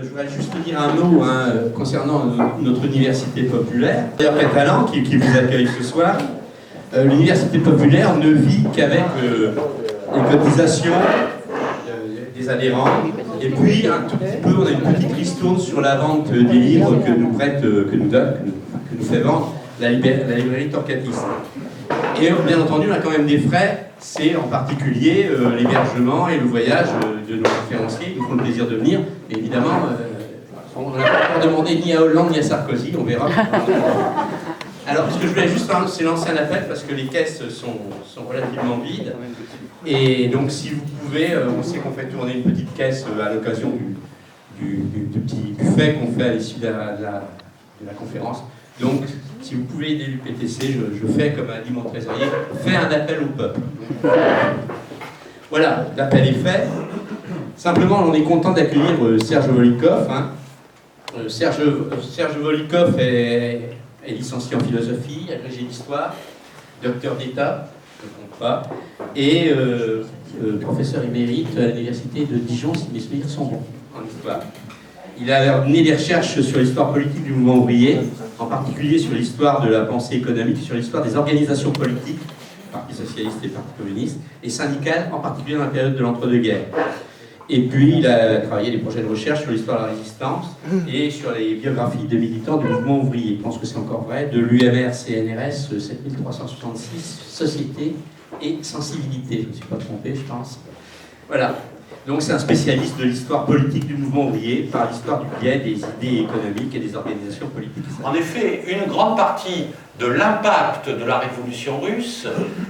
Je voudrais juste dire un mot concernant notre université populaire. D'ailleurs, Catalan, qui vous accueille ce soir, l'université populaire ne vit qu'avec les cotisations des adhérents. Et puis, un tout petit peu, on a une petite ristourne sur la vente des livres que nous prête, que nous fait vendre la librairie Torquatis. Et bien entendu, on a quand même des frais, c'est en particulier l'hébergement et le voyage de nos conférenciers qui nous font le plaisir de venir. Et évidemment, on n'a pas encore demandé ni à Hollande ni à Sarkozy, on verra. Alors, ce que je voulais juste faire, c'est lancer un appel parce que les caisses sont relativement vides. Et donc, si vous pouvez, on sait qu'on fait tourner une petite caisse à l'occasion du petit buffet qu'on fait à l'issue de la conférence. Donc, si vous pouvez aider l'UPTC, je fais, comme a dit mon trésorier, fais un appel au peuple. Voilà, l'appel est fait. Simplement, on est content d'accueillir Serge Volikov. Serge Volikov est licencié en philosophie, agrégé d'histoire, docteur d'État, je ne compte pas, et professeur émérite à l'université de Dijon, si mes souvenirs sont bons, en histoire. Il a mené des recherches sur l'histoire politique du mouvement ouvrier, en particulier sur l'histoire de la pensée économique, sur l'histoire des organisations politiques, Parti socialiste et Parti communiste, et syndicales, en particulier dans la période de l'entre-deux-guerres. Et puis, il a travaillé des projets de recherche sur l'histoire de la résistance et sur les biographies de militants du mouvement ouvrier. Je pense que c'est encore vrai, de l'UMR-CNRS 7366, Société et Sensibilité. Je ne me suis pas trompé, je pense. Voilà. Donc c'est un spécialiste de l'histoire politique du mouvement ouvrier par l'histoire du biais des idées économiques et des organisations politiques. En effet, une grande partie de l'impact de la révolution russe,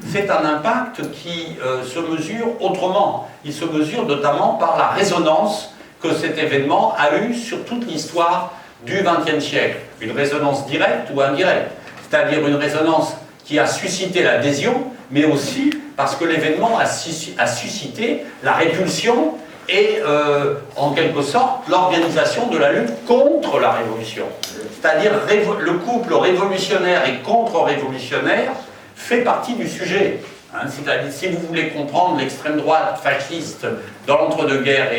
c'est un impact qui se mesure autrement. Il se mesure notamment par la résonance que cet événement a eue sur toute l'histoire du XXe siècle. Une résonance directe ou indirecte, c'est-à-dire une résonance qui a suscité l'adhésion, mais aussi parce que l'événement a suscité la répulsion et, en quelque sorte, l'organisation de la lutte contre la révolution. C'est-à-dire le couple révolutionnaire et contre-révolutionnaire fait partie du sujet. C'est-à-dire, si vous voulez comprendre l'extrême droite fasciste dans l'entre-deux-guerres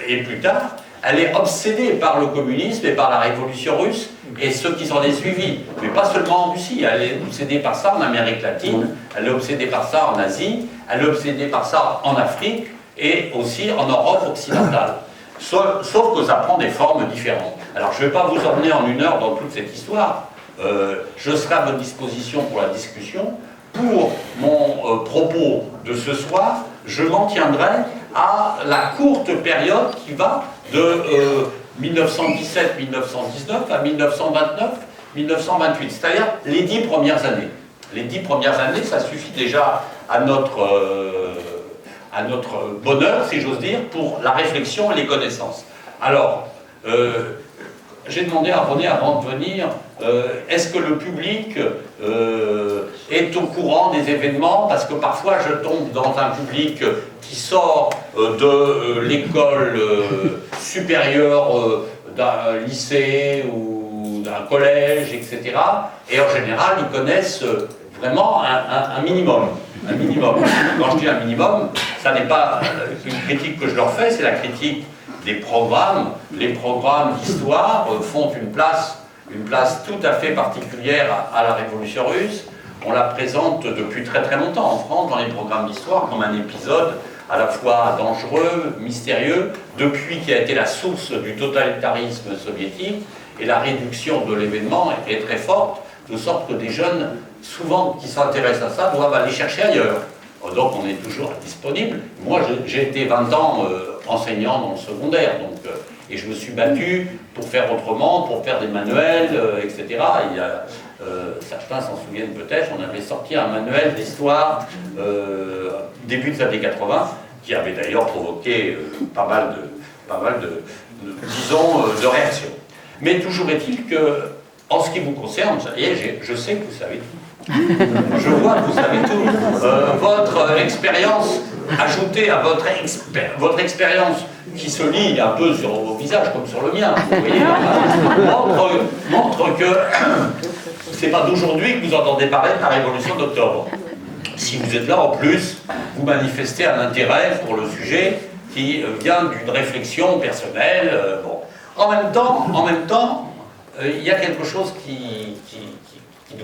et plus tard, elle est obsédée par le communisme et par la révolution russe et ce qui s'en est suivi. Mais pas seulement en Russie, elle est obsédée par ça en Amérique latine, elle est obsédée par ça en Asie, elle est obsédée par ça en Afrique et aussi en Europe occidentale. Sauf que ça prend des formes différentes. Alors je ne vais pas vous emmener en une heure dans toute cette histoire, je serai à votre disposition pour la discussion. Pour mon propos de ce soir, je m'en tiendrai à la courte période qui va de 1917-1919 à 1929-1928, c'est-à-dire les 10 premières années. Les 10 premières années, ça suffit déjà à notre bonheur, si j'ose dire, pour la réflexion et les connaissances. Alors, j'ai demandé à René avant de venir, est-ce que le public est au courant des événements? Parce que parfois je tombe dans un public qui sort de l'école supérieure d'un lycée ou d'un collège, etc. Et en général, ils connaissent vraiment un minimum. Un minimum. Quand je dis un minimum, ça n'est pas une critique que je leur fais, c'est la critique des programmes. Les programmes d'histoire font une place tout à fait particulière à la révolution russe. On la présente depuis très très longtemps en France dans les programmes d'histoire comme un épisode à la fois dangereux, mystérieux, depuis qui a été la source du totalitarisme soviétique, et la réduction de l'événement est très forte, de sorte que des jeunes, souvent qui s'intéressent à ça, doivent aller chercher ailleurs. Donc on est toujours disponible. Moi j'ai été 20 ans enseignant dans le secondaire, donc, et je me suis battu pour faire autrement, pour faire des manuels, etc. Il y a, certains s'en souviennent peut-être, on avait sorti un manuel d'histoire début des années 80, qui avait d'ailleurs provoqué pas mal de réactions. Mais toujours est-il que, en ce qui vous concerne, je sais que vous savez tout. Je vois que vous savez tout. Votre expérience, ajoutée à votre expérience qui se lit un peu sur vos visages, comme sur le mien, vous voyez, montre que c'est pas d'aujourd'hui que vous entendez parler de la Révolution d'octobre. Si vous êtes là, en plus, vous manifestez un intérêt pour le sujet, qui vient d'une réflexion personnelle. Bon. En même temps, il y a quelque chose qui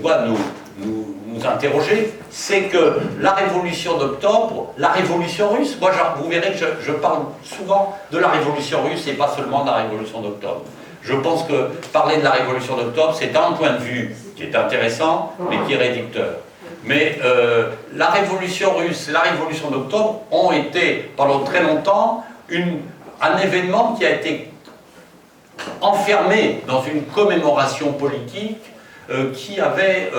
doit nous interroger, c'est que la révolution d'octobre, la révolution russe, moi vous verrez que je parle souvent de la révolution russe et pas seulement de la révolution d'octobre. Je pense que parler de la révolution d'octobre, c'est un point de vue qui est intéressant, mais qui est réducteur. Mais la révolution russe et la révolution d'octobre ont été, pendant très longtemps, un événement qui a été enfermé dans une commémoration politique qui avait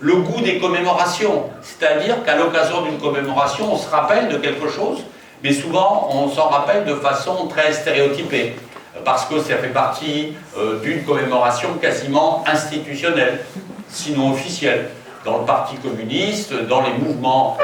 le goût des commémorations. C'est-à-dire qu'à l'occasion d'une commémoration, on se rappelle de quelque chose, mais souvent on s'en rappelle de façon très stéréotypée, parce que ça fait partie d'une commémoration quasiment institutionnelle, sinon officielle. Dans le Parti communiste, dans les mouvements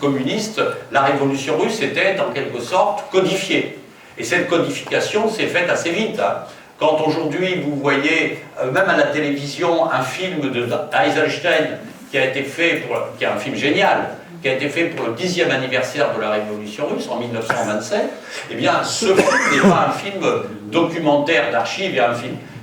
communistes, la révolution russe était en quelque sorte codifiée. Et cette codification s'est faite assez vite. Hein. Quand aujourd'hui vous voyez, même à la télévision, un film de Eisenstein qui a été fait, qui est un film génial, qui a été fait pour le 10e anniversaire de la Révolution russe en 1927, eh bien ce film n'est pas un film documentaire d'archives,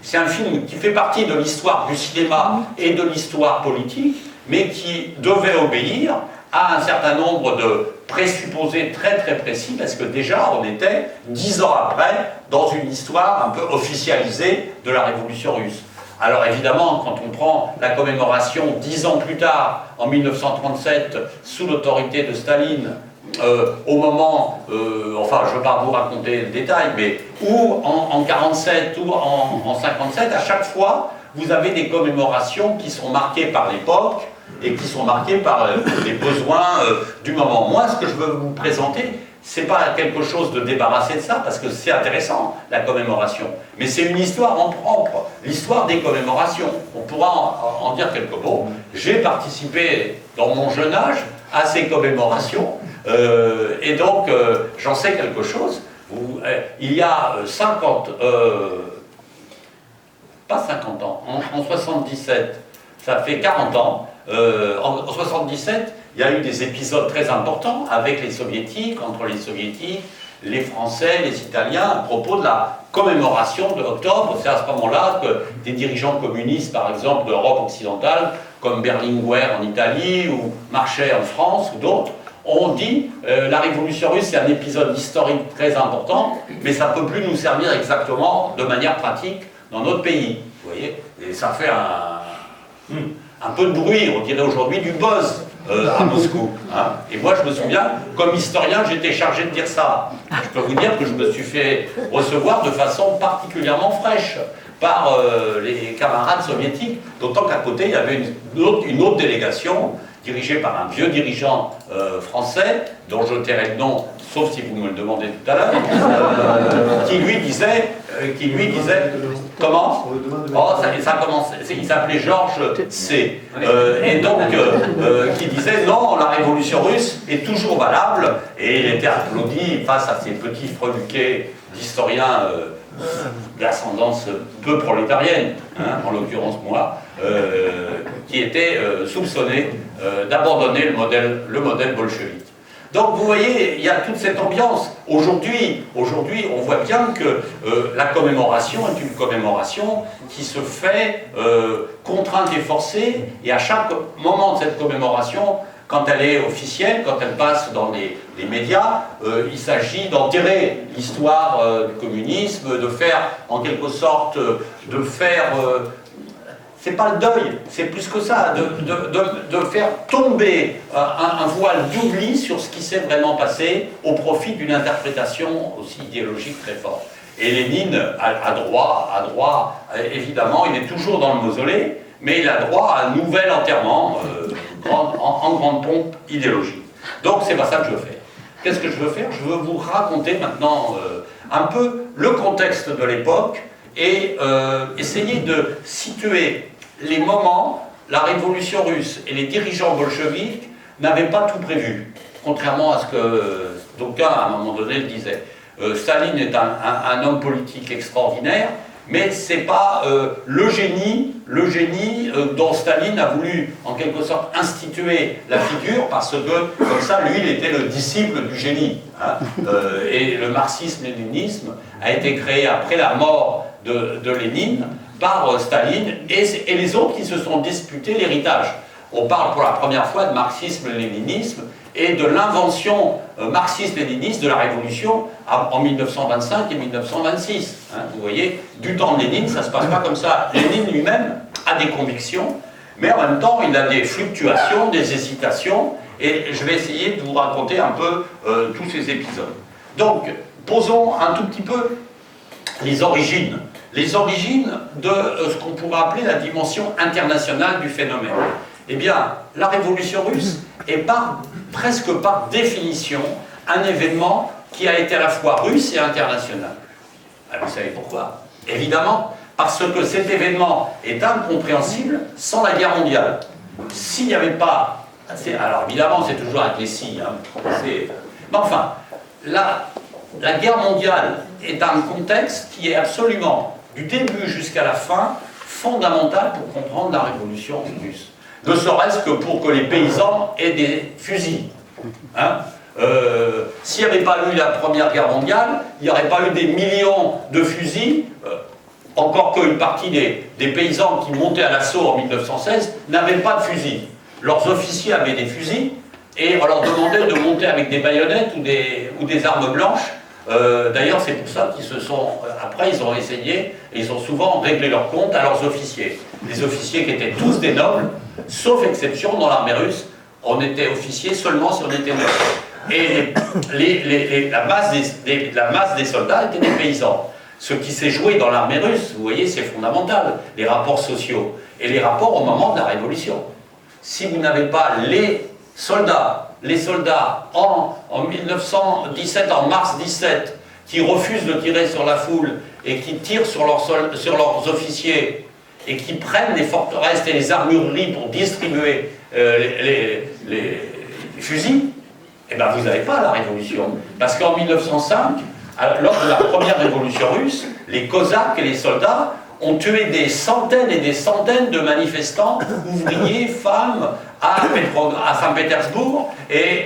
c'est un film qui fait partie de l'histoire du cinéma et de l'histoire politique, mais qui devait obéir à un certain nombre de présupposés très très précis, parce que déjà on était 10 ans après dans une histoire un peu officialisée de la Révolution russe. Alors évidemment, quand on prend la commémoration 10 ans plus tard, en 1937, sous l'autorité de Staline, au moment, enfin je ne vais pas vous raconter le détail, mais ou en 47 ou en 57, à chaque fois, vous avez des commémorations qui sont marquées par l'époque et qui sont marquées par les besoins du moment. Moi, ce que je veux vous présenter, c'est pas quelque chose de débarrassé de ça, parce que c'est intéressant, la commémoration. Mais c'est une histoire en propre, l'histoire des commémorations. On pourra en dire quelques mots. J'ai participé, dans mon jeune âge, à ces commémorations, et donc j'en sais quelque chose. Il y a 50, pas 50 ans, en 77, ça fait 40 ans, en 77, il y a eu des épisodes très importants avec les soviétiques, entre les soviétiques, les Français, les Italiens, à propos de la commémoration de l'octobre. C'est à ce moment-là que des dirigeants communistes, par exemple, de l'Europe occidentale, comme Berlinguer en Italie ou Marchais en France ou d'autres, ont dit la révolution russe c'est un épisode historique très important, mais ça ne peut plus nous servir exactement de manière pratique dans notre pays. Vous voyez, et ça fait un peu de bruit, on dirait aujourd'hui du buzz à Moscou. Hein. Et moi, je me souviens, comme historien, j'étais chargé de dire ça. Je peux vous dire que je me suis fait recevoir de façon particulièrement fraîche par les camarades soviétiques, d'autant qu'à côté, il y avait une autre délégation dirigée par un vieux dirigeant français, dont je tairai le nom, sauf si vous me le demandez tout à l'heure, qui lui disait comment? Oh, ça commence, il s'appelait Georges C. Et donc, qui disait non, la révolution russe est toujours valable, et il était applaudi face à ces petits freluquets d'historiens d'ascendance peu prolétarienne, hein, en l'occurrence moi, qui étaient soupçonnés d'abandonner le modèle bolchevique. Donc vous voyez, il y a toute cette ambiance. Aujourd'hui, on voit bien que la commémoration est une commémoration qui se fait contrainte et forcée, et à chaque moment de cette commémoration, quand elle est officielle, quand elle passe dans les médias, il s'agit d'enterrer l'histoire du communisme, de faire, en quelque sorte, c'est pas le deuil, c'est plus que ça, de faire tomber un voile d'oubli sur ce qui s'est vraiment passé au profit d'une interprétation aussi idéologique très forte. Et Lénine a droit, évidemment, il est toujours dans le mausolée, mais il a droit à un nouvel enterrement en grande pompe idéologique. Donc c'est pas ça que je veux faire. Qu'est-ce que je veux faire? Je veux vous raconter maintenant un peu le contexte de l'époque et essayer de situer les moments, la révolution russe et les dirigeants bolcheviques n'avaient pas tout prévu, contrairement à ce que d'aucuns à un moment donné le disaient. Staline est un homme politique extraordinaire, mais c'est pas le génie dont Staline a voulu en quelque sorte instituer la figure, parce que comme ça, lui, il était le disciple du génie. Hein. Et le marxisme-léninisme a été créé après la mort de Lénine par Staline et les autres qui se sont disputés l'héritage. On parle pour la première fois de marxisme-léninisme et de l'invention marxiste-léniniste de la révolution en 1925 et 1926. Hein, vous voyez, du temps de Lénine, ça ne se passe pas comme ça. Lénine lui-même a des convictions, mais en même temps, il a des fluctuations, des hésitations, et je vais essayer de vous raconter un peu tous ces épisodes. Donc, posons un tout petit peu les origines de ce qu'on pourrait appeler la dimension internationale du phénomène. Eh bien, la révolution russe est presque par définition un événement qui a été à la fois russe et international. Alors, vous savez pourquoi? Évidemment, parce que cet événement est incompréhensible sans la guerre mondiale. S'il n'y avait pas... Alors évidemment, c'est toujours avec les si. Hein, mais enfin, la guerre mondiale est un contexte qui est absolument, du début jusqu'à la fin, fondamental pour comprendre la révolution russe. Ne serait-ce que pour que les paysans aient des fusils. Hein. S'il n'y avait pas eu la Première Guerre mondiale, il n'y aurait pas eu des millions de fusils, encore qu'une partie des paysans qui montaient à l'assaut en 1916 n'avaient pas de fusils. Leurs officiers avaient des fusils, et on leur demandait de monter avec des baïonnettes ou des armes blanches. D'ailleurs, c'est pour ça qu'ils se sont... Après, ils ont essayé, et ils ont souvent réglé leur compte à leurs officiers. Des officiers qui étaient tous des nobles, sauf exception dans l'armée russe, on était officier seulement si on était noble. Et la masse des soldats étaient des paysans. Ce qui s'est joué dans l'armée russe, vous voyez, c'est fondamental, les rapports sociaux, et les rapports au moment de la Révolution. Si vous n'avez pas les soldats en 1917, en mars 17, qui refusent de tirer sur la foule et qui tirent sur leurs officiers et qui prennent les forteresses et les armureries pour distribuer les fusils, eh bien vous n'avez pas la révolution. Parce qu'en 1905, lors de la première révolution russe, les Cosaques et les soldats ont tué des centaines et des centaines de manifestants, ouvriers, femmes, à Saint-Pétersbourg, et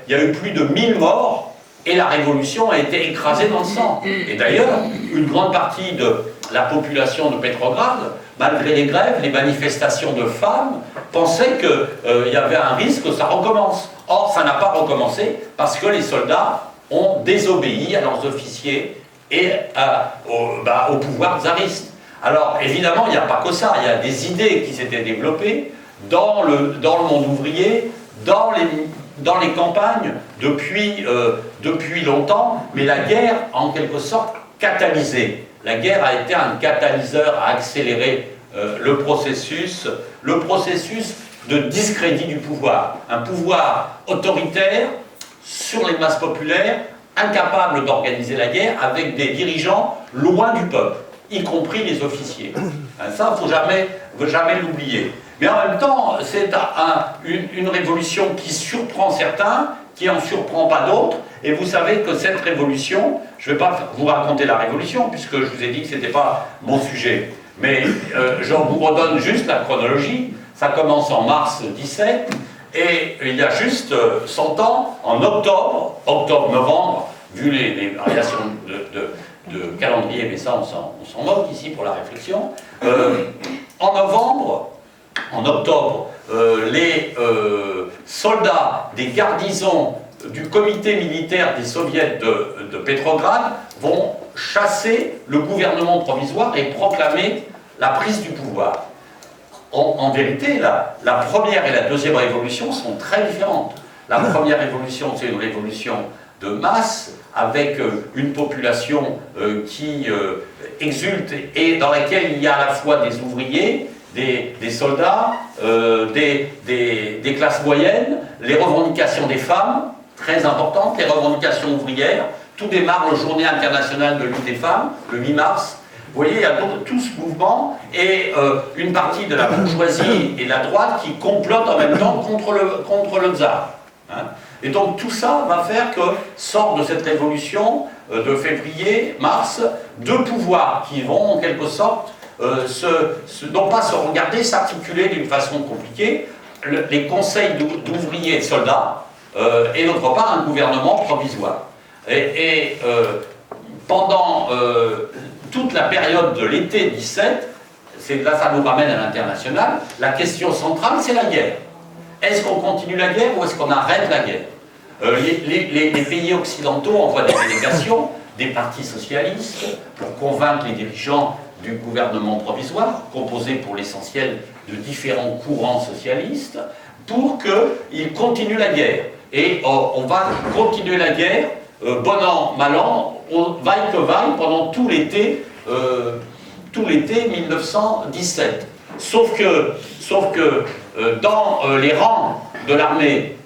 il y a eu plus de 1000 morts, et la révolution a été écrasée dans le sang. Et d'ailleurs, une grande partie de la population de Pétrograd, malgré les grèves, les manifestations de femmes, pensait qu'il y avait un risque que ça recommence. Or, ça n'a pas recommencé, parce que les soldats ont désobéi à leurs officiers et au pouvoir tsariste. Alors, évidemment, il n'y a pas que ça, il y a des idées qui s'étaient développées dans le monde ouvrier, dans les campagnes, depuis longtemps, mais la guerre, en quelque sorte, catalysée. La guerre a été un catalyseur à accélérer le processus de discrédit du pouvoir. Un pouvoir autoritaire sur les masses populaires, incapable d'organiser la guerre, avec des dirigeants loin du peuple, y compris les officiers. Ça, il ne faut jamais l'oublier. Mais en même temps, c'est une révolution qui surprend certains, qui n'en surprend pas d'autres. Et vous savez que cette révolution, je ne vais pas vous raconter la révolution, puisque je vous ai dit que ce n'était pas mon sujet. Mais je vous redonne juste la chronologie. Ça commence en mars 17, et il y a juste 100 ans, en octobre-novembre, vu les variations de calendrier, mais ça on s'en moque ici pour la réflexion. En octobre, les soldats des garnisons du comité militaire des soviets de Pétrograd vont chasser le gouvernement provisoire et proclamer la prise du pouvoir. En vérité, la première et la deuxième révolution sont très différentes. La première révolution, c'est une révolution de masse, avec une population qui exulte et dans laquelle il y a à la fois des ouvriers, des soldats, des classes moyennes, les revendications des femmes, très importantes, les revendications ouvrières. Tout démarre le Journée internationale de lutte des femmes, le 8 mars. Vous voyez, il y a tout ce mouvement et une partie de la bourgeoisie et la droite qui complotent en même temps contre le tsar. Hein. Et donc tout ça va faire que sort de cette révolution de février, mars, deux pouvoirs qui vont en quelque sorte non pas se regarder, s'articuler d'une façon compliquée, les conseils d'ouvriers et de soldats, et d'autre part un gouvernement provisoire. Pendant toute la période de l'été 17, là ça nous ramène à l'international, la question centrale c'est la guerre. Est-ce qu'on continue la guerre ou est-ce qu'on arrête la guerre? Les pays occidentaux envoient des délégations, des partis socialistes, pour convaincre les dirigeants du gouvernement provisoire, composé pour l'essentiel de différents courants socialistes, pour qu'ils continuent la guerre. Et on va continuer la guerre, bon an, mal an, vaille que vaille, pendant tout l'été 1917. Sauf que dans les rangs de l'armée,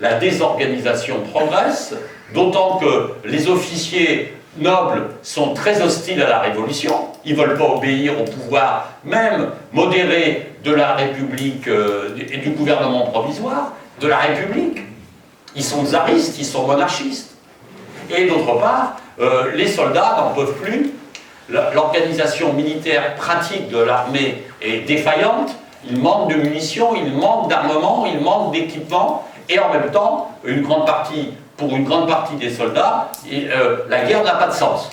la désorganisation progresse, d'autant que les officiers nobles sont très hostiles à la Révolution, ils ne veulent pas obéir au pouvoir, même modéré, de la République et du gouvernement provisoire, de la République. Ils sont tsaristes, ils sont monarchistes. Et d'autre part, les soldats n'en peuvent plus, l'organisation militaire pratique de l'armée est défaillante, il manque de munitions, il manque d'armement, il manque d'équipement, et en même temps, pour une grande partie des soldats, la guerre n'a pas de sens,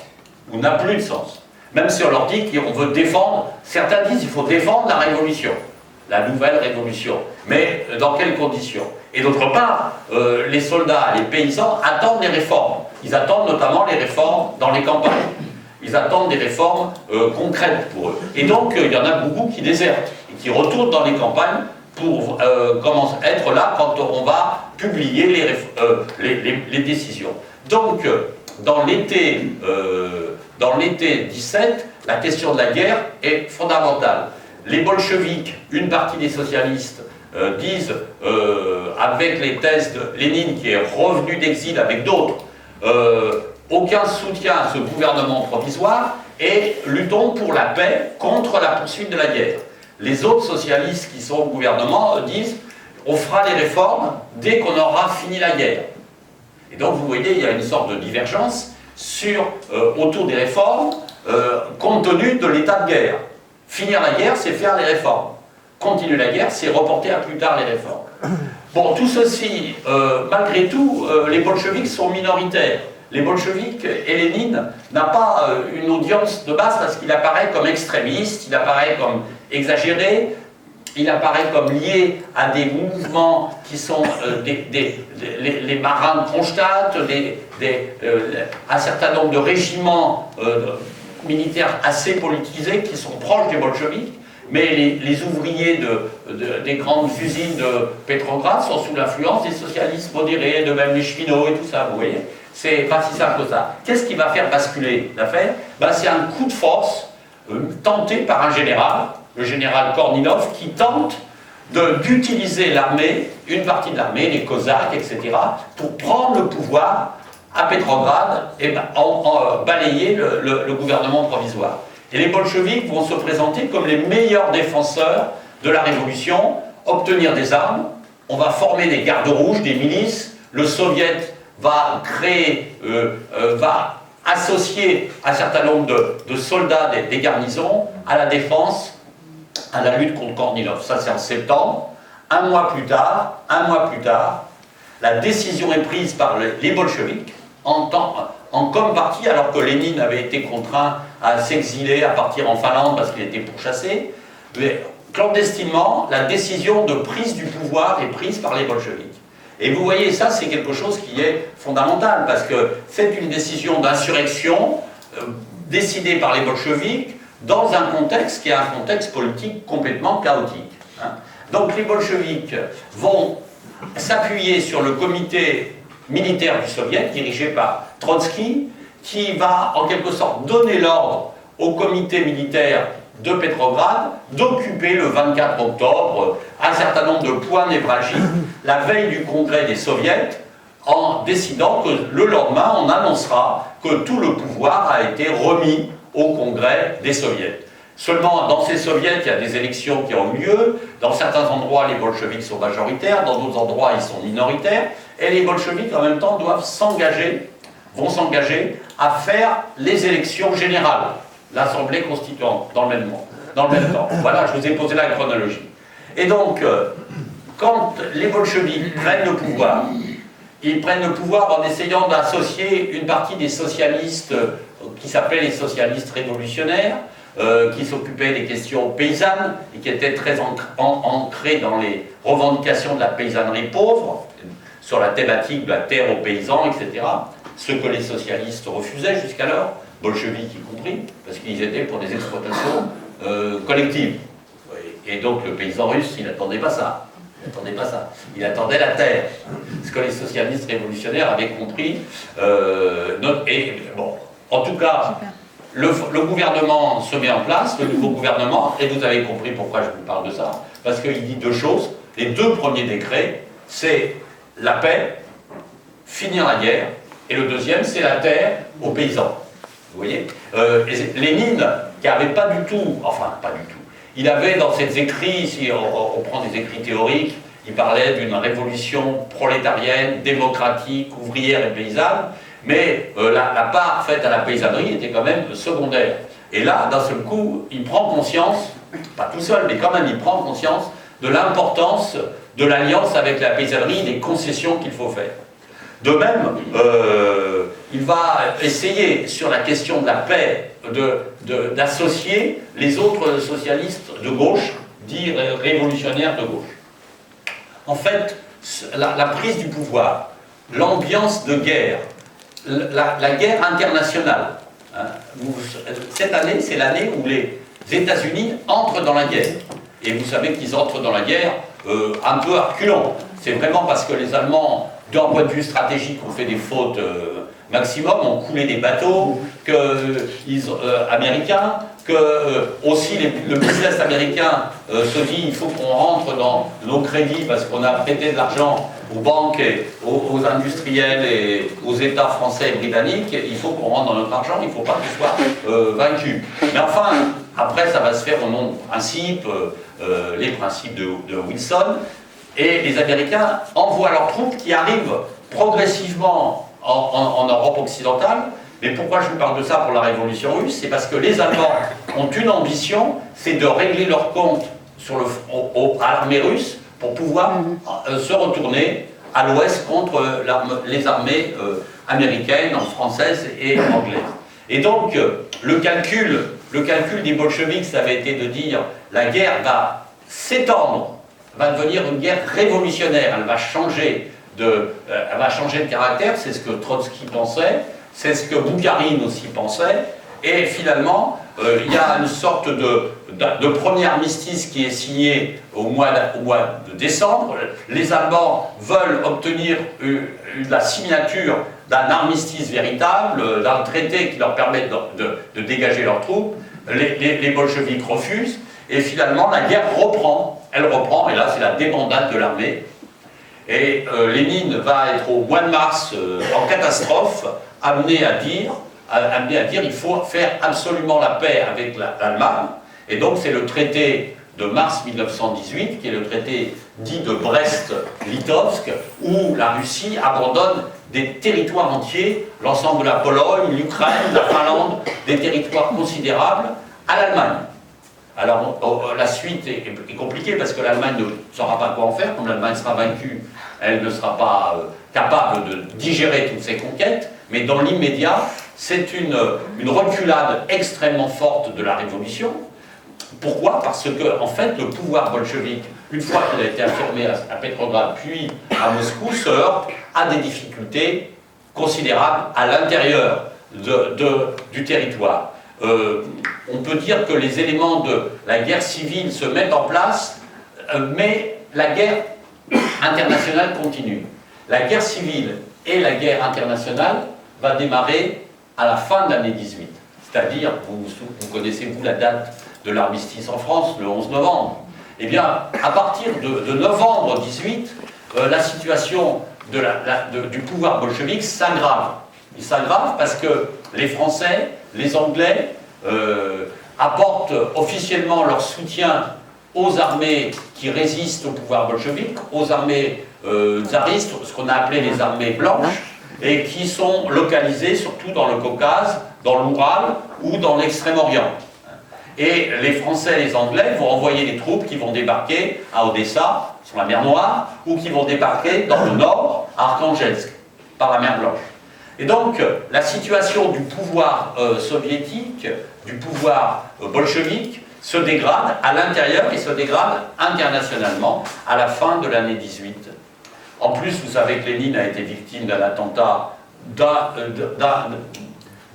ou n'a plus de sens. Même si on leur dit qu'on veut défendre, certains disent qu'il faut défendre la révolution, la nouvelle révolution. Mais dans quelles conditions? Et d'autre part, les soldats, les paysans attendent les réformes. Ils attendent notamment les réformes dans les campagnes. Ils attendent des réformes concrètes pour eux. Et donc, il y en a beaucoup qui désertent et qui retournent dans les campagnes pour être là quand on va publier les décisions. Donc, dans l'été 17, la question de la guerre est fondamentale. Les bolcheviks, une partie des socialistes, disent, avec les thèses de Lénine qui est revenu d'exil avec d'autres, aucun soutien à ce gouvernement provisoire et luttons pour la paix contre la poursuite de la guerre. Les autres socialistes qui sont au gouvernement disent on fera les réformes dès qu'on aura fini la guerre. Et donc vous voyez, il y a une sorte de divergence autour des réformes compte tenu de l'état de guerre. Finir la guerre, c'est faire les réformes. Continuer la guerre, c'est reporter à plus tard les réformes. Bon, tout ceci, malgré tout, les bolcheviks sont minoritaires. Les bolcheviks et Lénine n'a pas une audience de base parce qu'il apparaît comme extrémiste, il apparaît comme exagéré, il apparaît comme lié à des mouvements qui sont les marins de Kronstadt, un certain nombre de régiments militaires assez politisés qui sont proches des bolcheviks, mais les ouvriers des grandes usines de Petrograd sont sous l'influence des socialistes modérés, de même les cheminots et tout ça, vous voyez. C'est pas si simple que ça. Qu'est-ce qui va faire basculer l'affaire? C'est un coup de force tenté par un général, le général Kornilov, qui tente d'utiliser l'armée, une partie de l'armée, les Cosaques, etc., pour prendre le pouvoir à Petrograd et balayer le gouvernement provisoire. Et les bolcheviks vont se présenter comme les meilleurs défenseurs de la révolution, obtenir des armes, on va former des gardes rouges, des milices, le soviet va va associer un certain nombre de soldats des garnisons à la défense, à la lutte contre Kornilov. Ça c'est en septembre. Un mois plus tard, la décision est prise par les bolcheviks comme parti, alors que Lénine avait été contraint à s'exiler, à partir en Finlande parce qu'il était pourchassé. Mais clandestinement, la décision de prise du pouvoir est prise par les bolcheviks. Et vous voyez, ça c'est quelque chose qui est fondamental, parce que c'est une décision d'insurrection décidée par les bolcheviks dans un contexte qui est un contexte politique complètement chaotique. Donc les bolcheviks vont s'appuyer sur le comité militaire du Soviet, dirigé par Trotsky, qui va en quelque sorte donner l'ordre au comité militaire de Petrograd d'occuper le 24 octobre un certain nombre de points névralgiques, la veille du congrès des soviets, en décidant que le lendemain on annoncera que tout le pouvoir a été remis au congrès des soviets. Seulement, dans ces soviets, il y a des élections qui ont eu lieu. Dans certains endroits, les bolcheviks sont majoritaires, dans d'autres endroits, ils sont minoritaires. et les bolcheviks en même temps vont s'engager à faire les élections générales, l'Assemblée constituante, dans le même temps. Voilà, je vous ai posé la chronologie. Et donc, quand les bolcheviks prennent le pouvoir, ils prennent le pouvoir en essayant d'associer une partie des socialistes qui s'appelaient les socialistes révolutionnaires, qui s'occupaient des questions paysannes et qui étaient très ancrés dans les revendications de la paysannerie pauvre, sur la thématique de la terre aux paysans, etc. Ce que les socialistes refusaient jusqu'alors, bolcheviques y compris, parce qu'ils étaient pour des exploitations collectives. Et donc le paysan russe, il n'attendait pas ça. Il attendait la terre. Ce que les socialistes révolutionnaires avaient compris. En tout cas, le gouvernement se met en place, le nouveau gouvernement, et vous avez compris pourquoi je vous parle de ça, parce qu'il dit deux choses. Les deux premiers décrets, c'est la paix, finir la guerre, et le deuxième, c'est la terre aux paysans. Vous voyez, Lénine, qui n'avait pas du tout, il avait dans ses écrits, si on prend des écrits théoriques, il parlait d'une révolution prolétarienne, démocratique, ouvrière et paysanne, mais la part faite à la paysannerie était quand même secondaire. Et là, d'un seul coup, il prend conscience, pas tout seul, mais quand même il prend conscience de l'importance de l'alliance avec la paysannerie, des concessions qu'il faut faire. De même, il va essayer, sur la question de la paix, d'associer les autres socialistes de gauche, dits révolutionnaires de gauche. En fait, la prise du pouvoir, l'ambiance de guerre, la guerre internationale, hein, cette année, c'est l'année où les États-Unis entrent dans la guerre. Et vous savez qu'ils entrent dans la guerre un peu à reculons. C'est vraiment parce que les Allemands, d'un point de vue stratégique, ont fait des fautes maximum, ont coulé des bateaux américains, que aussi le business américain se dit il faut qu'on rentre dans nos crédits parce qu'on a prêté de l'argent aux banques, et aux industriels et aux États français et britanniques, il faut qu'on rentre dans notre argent, il ne faut pas qu'ils soient vaincus. Mais enfin, après ça va se faire au nom de principes, les principes de Wilson, et les Américains envoient leurs troupes qui arrivent progressivement en Europe occidentale. Mais pourquoi je vous parle de ça pour la révolution russe? C'est parce que les Allemands ont une ambition, c'est de régler leur compte à l'armée russe pour pouvoir se retourner à l'ouest contre les armées américaines, françaises et anglaises. Et donc, le calcul des bolcheviks, ça avait été de dire la guerre va s'étendre, va devenir une guerre révolutionnaire, elle va changer de caractère, c'est ce que Trotsky pensait, c'est ce que Boukharine aussi pensait, et finalement, il y a une sorte de premier armistice qui est signé au mois de décembre. Les Allemands veulent obtenir la signature d'un armistice véritable, d'un traité qui leur permette de dégager leurs troupes. Les bolcheviks refusent, et finalement la guerre reprend. Elle reprend, et là c'est la débandade de l'armée. Et Lénine va être au mois de mars en catastrophe, amené à dire il faut faire absolument la paix avec l'Allemagne. Et donc c'est le traité de mars 1918, qui est le traité dit de Brest-Litovsk, où la Russie abandonne des territoires entiers, l'ensemble de la Pologne, l'Ukraine, la Finlande, des territoires considérables, à l'Allemagne. Alors la suite est compliquée parce que l'Allemagne ne saura pas quoi en faire. Comme l'Allemagne sera vaincue, elle ne sera pas capable de digérer toutes ces conquêtes. Mais dans l'immédiat, c'est une reculade extrêmement forte de la Révolution. Pourquoi? Parce que, en fait, le pouvoir bolchevique, une fois qu'il a été affirmé à Petrograd puis à Moscou, se heurte à des difficultés considérables à l'intérieur du territoire. On peut dire que les éléments de la guerre civile se mettent en place, mais la guerre internationale continue. La guerre civile et la guerre internationale va démarrer à la fin de l'année 18. C'est-à-dire, vous connaissez-vous la date de l'armistice en France, le 11 novembre. Eh bien, à partir de novembre 18, la situation du pouvoir bolchevique s'aggrave. Il s'aggrave parce que les Français, les Anglais apportent officiellement leur soutien aux armées qui résistent au pouvoir bolchevique, aux armées tsaristes, ce qu'on a appelé les armées blanches, et qui sont localisées surtout dans le Caucase, dans l'Oural ou dans l'Extrême-Orient. Et les Français et les Anglais vont envoyer des troupes qui vont débarquer à Odessa, sur la mer Noire, ou qui vont débarquer dans le nord, à Arkhangelsk, par la mer Blanche. Et donc, la situation du pouvoir soviétique, du pouvoir bolchevique, se dégrade à l'intérieur et se dégrade internationalement à la fin de l'année 18. En plus, vous savez que Lénine a été victime d'un attentat,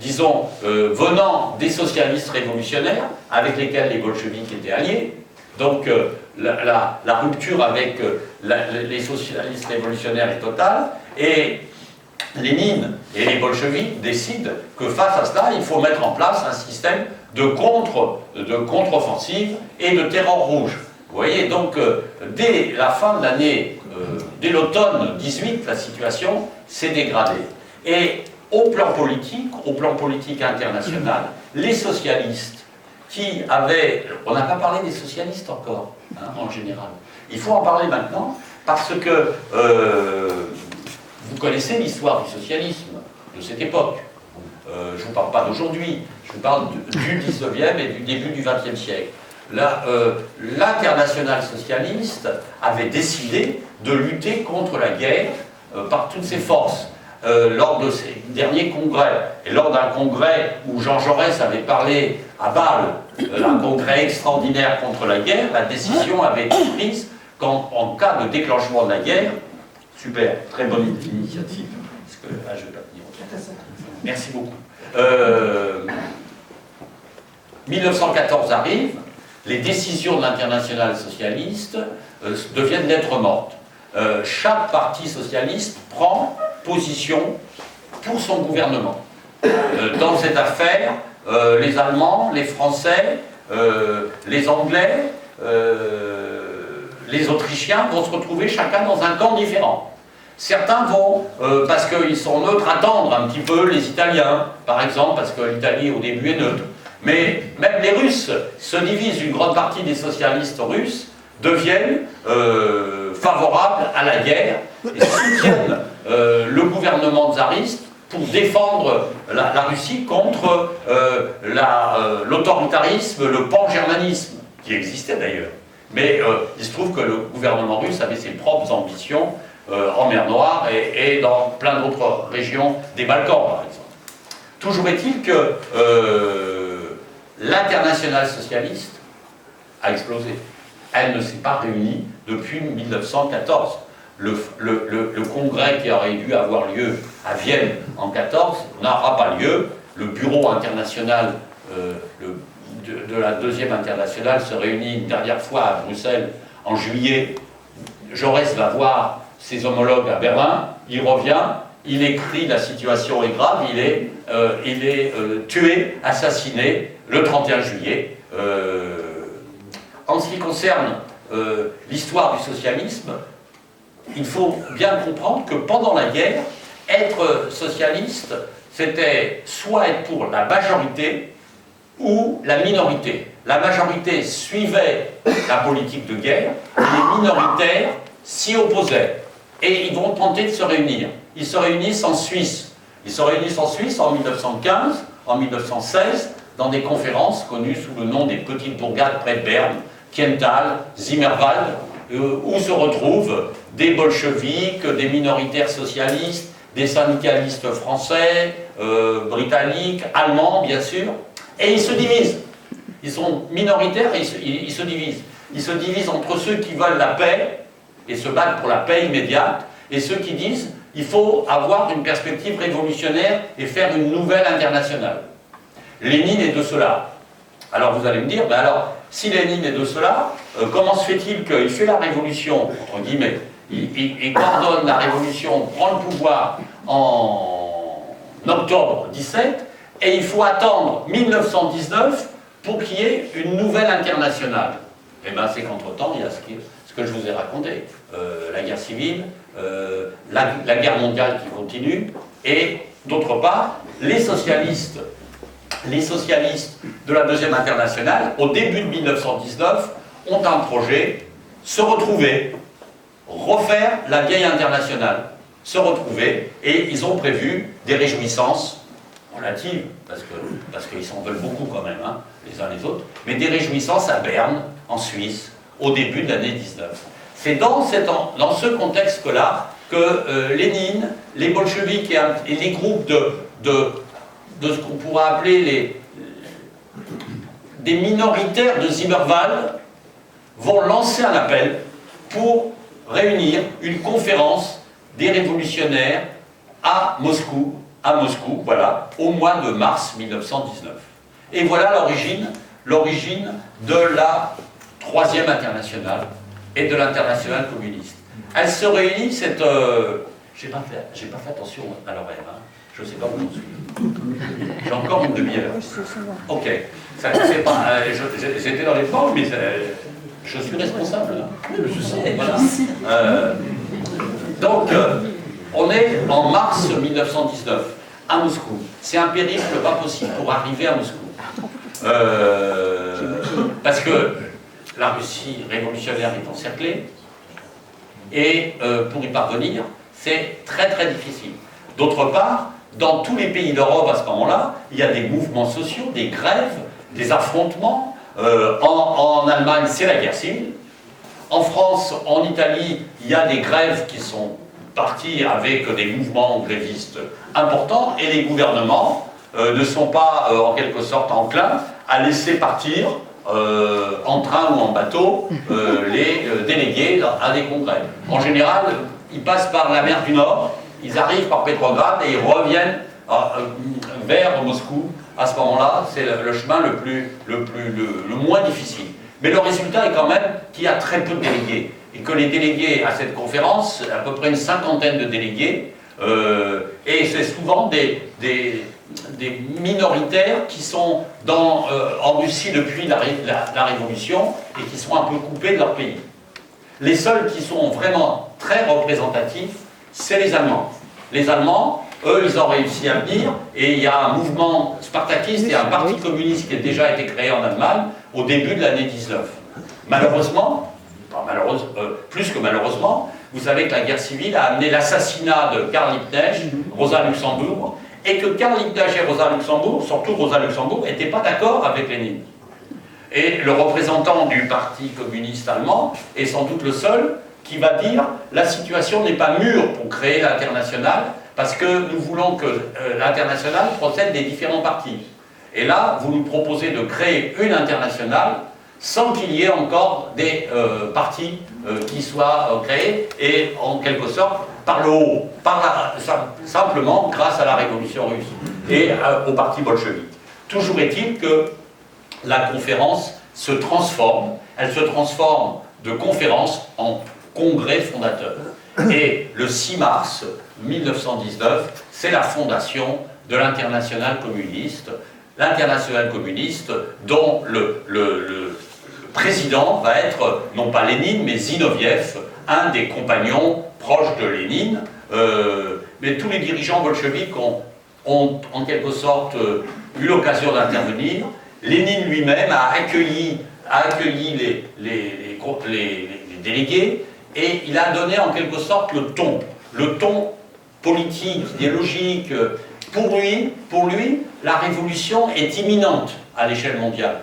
disons, venant des socialistes révolutionnaires, avec lesquels les bolcheviks étaient alliés. Donc, la rupture avec les socialistes révolutionnaires est totale, et Lénine et les bolcheviks décident que face à cela, il faut mettre en place un système de contre-offensive et de terreur rouge. Vous voyez, donc, dès la fin de l'année, dès l'automne 18, la situation s'est dégradée. Et au plan politique international, les socialistes qui avaient... On n'a pas parlé des socialistes encore, hein, en général. Il faut en parler maintenant, parce que vous connaissez l'histoire du socialisme de cette époque. Je ne vous parle pas d'aujourd'hui, je vous parle du 19e et du début du 20e siècle. L'internationale socialiste avait décidé de lutter contre la guerre par toutes ses forces. Lors de ses derniers congrès, et lors d'un congrès où Jean Jaurès avait parlé à Bâle, un congrès extraordinaire contre la guerre, la décision avait été prise qu'en cas de déclenchement de la guerre, super, très bonne initiative, parce que là je vais pas tenir. Merci beaucoup. 1914 arrive, les décisions de l'internationale socialiste deviennent lettres mortes. Chaque parti socialiste prend position pour son gouvernement. Dans cette affaire, les Allemands, les Français, les Anglais, les Autrichiens vont se retrouver chacun dans un camp différent. Certains vont, parce qu'ils sont neutres, attendre un petit peu les Italiens, par exemple, parce que l'Italie au début est neutre. Mais même les Russes se divisent, une grande partie des socialistes russes deviennent favorables à la guerre et soutiennent le gouvernement tsariste pour défendre la Russie contre l'autoritarisme, le pan-germanisme, qui existait d'ailleurs. Mais il se trouve que le gouvernement russe avait ses propres ambitions en mer Noire et dans plein d'autres régions des Balkans, par exemple. Toujours est-il que l'internationale socialiste a explosé. Elle ne s'est pas réunie depuis 1914. Le congrès qui aurait dû avoir lieu à Vienne en 1914 n'aura pas lieu. Le bureau international de la deuxième internationale se réunit une dernière fois à Bruxelles en juillet. Jaurès va voir ses homologues à Berlin, il revient, il écrit « La situation est grave », il est tué, assassiné le 31 juillet. En ce qui concerne l'histoire du socialisme, il faut bien comprendre que pendant la guerre, être socialiste, c'était soit être pour la majorité ou la minorité. La majorité suivait la politique de guerre, et les minoritaires s'y opposaient. Et ils vont tenter de se réunir. Ils se réunissent en Suisse. Ils se réunissent en Suisse en 1915, en 1916, dans des conférences connues sous le nom des petites bourgades près de Berne, Kiental, Zimmerwald, où se retrouvent des bolcheviks, des minoritaires socialistes, des syndicalistes français, britanniques, allemands bien sûr, et ils se divisent. Ils sont minoritaires et ils se divisent. Ils se divisent entre ceux qui veulent la paix et se battent pour la paix immédiate, et ceux qui disent il faut avoir une perspective révolutionnaire et faire une nouvelle internationale. Lénine est de cela. Alors vous allez me dire, ben alors, si Lénine est de cela, comment se fait-il qu'il fait la révolution, entre guillemets, il coordonne la révolution, prend le pouvoir en octobre 17, et il faut attendre 1919 pour qu'il y ait une nouvelle internationale. Et bien c'est qu'entre-temps, il y a ce que je vous ai raconté, la guerre civile, la guerre mondiale qui continue, et d'autre part, les socialistes de la deuxième internationale, au début de 1919, ont un projet, se retrouver, refaire la vieille internationale, se retrouver, et ils ont prévu des réjouissances relatives, parce qu'ils s'en veulent beaucoup quand même, hein, les uns les autres, mais des réjouissances à Berne, en Suisse, au début de l'année 19. C'est dans ce contexte-là que Lénine, les bolcheviks et les groupes de ce qu'on pourrait appeler des minoritaires de Zimmerwald vont lancer un appel pour réunir une conférence des révolutionnaires à Moscou, voilà, au mois de mars 1919. Et voilà l'origine de la Troisième Internationale et de l'Internationale communiste. Elle se réunit, j'ai pas fait attention à l'horaire, hein. Je ne sais pas où j'en suis. J'ai encore une demi-heure. Ok. C'est pas, j'étais dans les formes, mais je suis responsable. Je sais, voilà. Donc, on est en mars 1919, à Moscou. C'est un périple pas possible pour arriver à Moscou. Parce que la Russie révolutionnaire est encerclée, et pour y parvenir, c'est très très difficile. D'autre part, dans tous les pays d'Europe à ce moment-là, il y a des mouvements sociaux, des grèves, des affrontements. En Allemagne, c'est la guerre civile. En France, en Italie, il y a des grèves qui sont parties avec des mouvements grévistes importants, et les gouvernements ne sont pas en quelque sorte enclins à laisser partir en train ou en bateau les délégués à des congrès. En général, ils passent par la mer du Nord, ils arrivent par Petrograd et ils reviennent vers Moscou. À ce moment-là, c'est le chemin le moins difficile. Mais le résultat est quand même qu'il y a très peu de délégués, et que les délégués à cette conférence, à peu près une cinquantaine de délégués, et c'est souvent des minoritaires qui sont en Russie depuis la Révolution, et qui sont un peu coupés de leur pays. Les seuls qui sont vraiment très représentatifs, c'est les Allemands. Les Allemands, eux, ils ont réussi à venir, et il y a un mouvement spartakiste et un parti communiste qui a déjà été créé en Allemagne au début de l'année 19. Malheureusement, plus que malheureusement, vous savez que la guerre civile a amené l'assassinat de Karl Liebknecht, Rosa Luxembourg, et que Karl Liebknecht et Rosa Luxembourg, surtout Rosa Luxembourg, n'étaient pas d'accord avec Lénine. Et le représentant du parti communiste allemand est sans doute le seul qui va dire la situation n'est pas mûre pour créer l'internationale, parce que nous voulons que l'internationale procède des différents partis. Et là, vous nous proposez de créer une internationale sans qu'il y ait encore des partis qui soient créés, et en quelque sorte par le haut, simplement grâce à la révolution russe et au parti bolchevique. Toujours est-il que la conférence se transforme, elle se transforme de conférence en congrès fondateur. Et le 6 mars 1919, c'est la fondation de l'Internationale communiste. L'Internationale communiste dont le président va être, non pas Lénine, mais Zinoviev, un des compagnons proches de Lénine. Mais tous les dirigeants bolcheviques ont en quelque sorte eu l'occasion d'intervenir. Lénine lui-même a accueilli les délégués, et il a donné en quelque sorte le ton politique, idéologique. Pour lui, la révolution est imminente à l'échelle mondiale.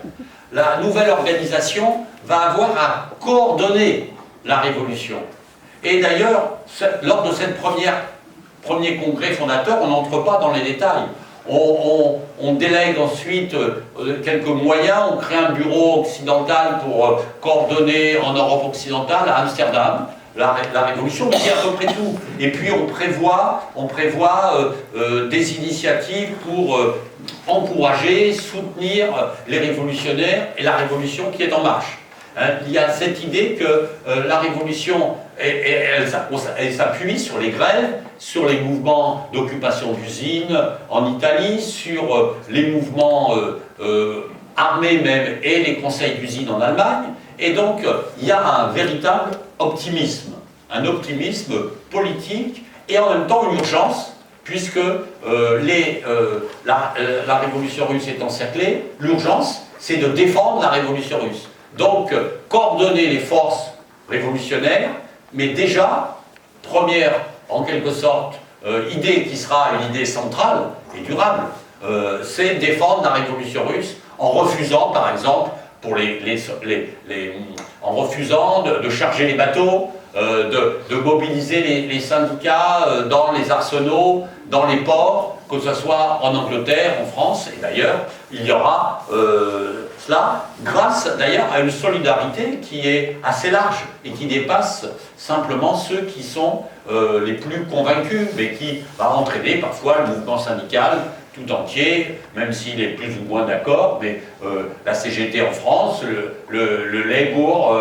La nouvelle organisation va avoir à coordonner la révolution. Et d'ailleurs, lors de cette premier congrès fondateur, on n'entre pas dans les détails. On délègue ensuite quelques moyens, on crée un bureau occidental pour coordonner en Europe occidentale, à Amsterdam, la révolution, mais c'est à peu près tout. Et puis on prévoit des initiatives pour encourager, soutenir les révolutionnaires et la révolution qui est en marche. Il y a cette idée que la révolution, elle s'appuie sur les grèves, sur les mouvements d'occupation d'usines en Italie, sur les mouvements armés même et les conseils d'usine en Allemagne. Et donc, il y a un véritable optimisme, un optimisme politique et en même temps une urgence, puisque la révolution russe est encerclée. L'urgence, c'est de défendre la révolution russe. Donc, coordonner les forces révolutionnaires, mais déjà, première, en quelque sorte, idée qui sera une idée centrale et durable, c'est défendre la révolution russe en refusant, par exemple, en refusant de charger les bateaux, de mobiliser les syndicats dans les arsenaux, dans les ports, que ce soit en Angleterre, en France, et d'ailleurs, il y aura cela, grâce d'ailleurs à une solidarité qui est assez large et qui dépasse simplement ceux qui sont les plus convaincus, mais qui va entraîner parfois le mouvement syndical tout entier, même s'il est plus ou moins d'accord, mais la CGT en France, le Labour,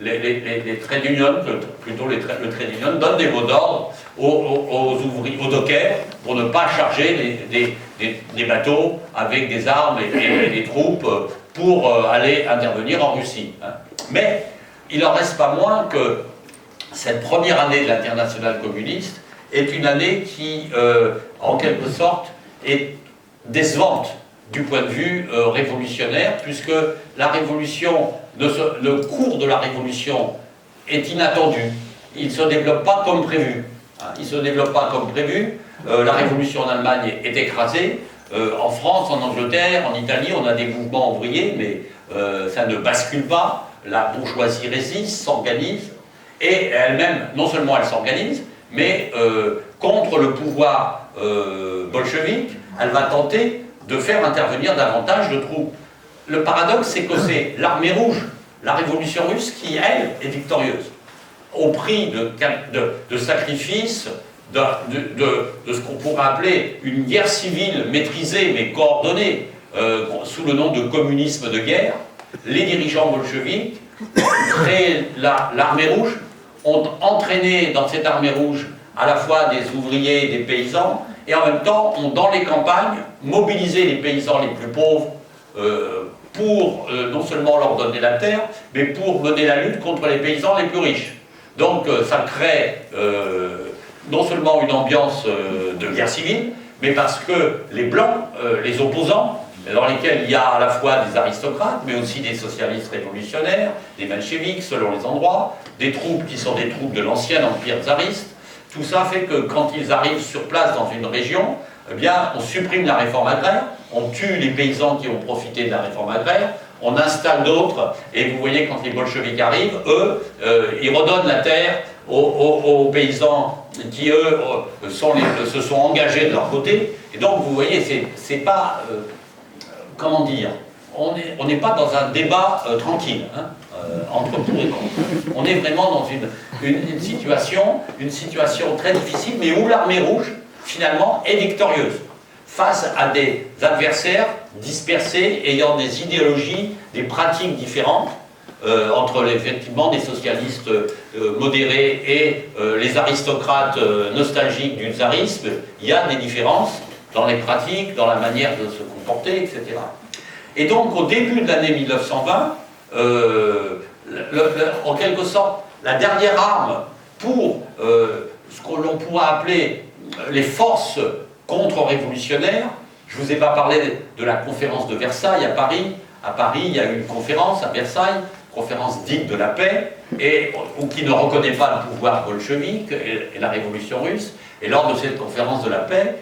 les trade unions, plutôt le trade union, donnent des mots d'ordre aux ouvriers, aux dockers, pour ne pas charger des bateaux avec des armes et des troupes pour aller intervenir en Russie. Hein. Mais il n'en reste pas moins que cette première année de l'Internationale communiste est une année qui, en quelque sorte, est décevante du point de vue révolutionnaire, puisque la révolution, le cours de la révolution est inattendu. Il ne se développe pas comme prévu. Il ne se développe pas comme prévu. La révolution en Allemagne est écrasée. En France, en Angleterre, en Italie, on a des mouvements ouvriers, mais ça ne bascule pas. La bourgeoisie résiste, s'organise, et elle-même, non seulement elle s'organise, mais contre le pouvoir bolchevique, elle va tenter de faire intervenir davantage de troupes. Le paradoxe, c'est que c'est l'armée rouge, la révolution russe, qui, elle, est victorieuse, au prix de sacrifices, de ce qu'on pourrait appeler une guerre civile maîtrisée mais coordonnée, sous le nom de communisme de guerre. Les dirigeants bolcheviques, créent l'armée rouge, ont entraîné dans cette armée rouge à la fois des ouvriers et des paysans, et en même temps ont dans les campagnes mobilisé les paysans les plus pauvres pour non seulement leur donner la terre, mais pour mener la lutte contre les paysans les plus riches. Donc ça crée non seulement une ambiance de guerre civile, mais parce que les Blancs, les opposants, dans lesquels il y a à la fois des aristocrates, mais aussi des socialistes révolutionnaires, des mencheviks selon les endroits, des troupes qui sont des troupes de l'ancien empire tsariste. Tout ça fait que quand ils arrivent sur place dans une région, eh bien, on supprime la réforme agraire, on tue les paysans qui ont profité de la réforme agraire, on installe d'autres, et vous voyez quand les bolcheviks arrivent, eux, ils redonnent la terre aux paysans qui, eux, se sont engagés de leur côté. Et donc, vous voyez, c'est pas... comment dire, on n'est pas dans un débat tranquille, hein, entre pour et contre. On est vraiment dans une situation très difficile, mais où l'armée rouge, finalement, est victorieuse, face à des adversaires dispersés, ayant des idéologies, des pratiques différentes, entre effectivement des socialistes modérés et les aristocrates nostalgiques du tsarisme. Il y a des différences dans les pratiques, dans la manière de se comporter, etc. Et donc, au début de l'année 1920, en quelque sorte, la dernière arme pour ce que l'on pourrait appeler les forces contre-révolutionnaires, je ne vous ai pas parlé de la conférence de Versailles à Paris. À Paris, il y a eu une conférence à Versailles, conférence dite de la paix, ou qui ne reconnaît pas le pouvoir bolchevique et la révolution russe. Et lors de cette conférence de la paix,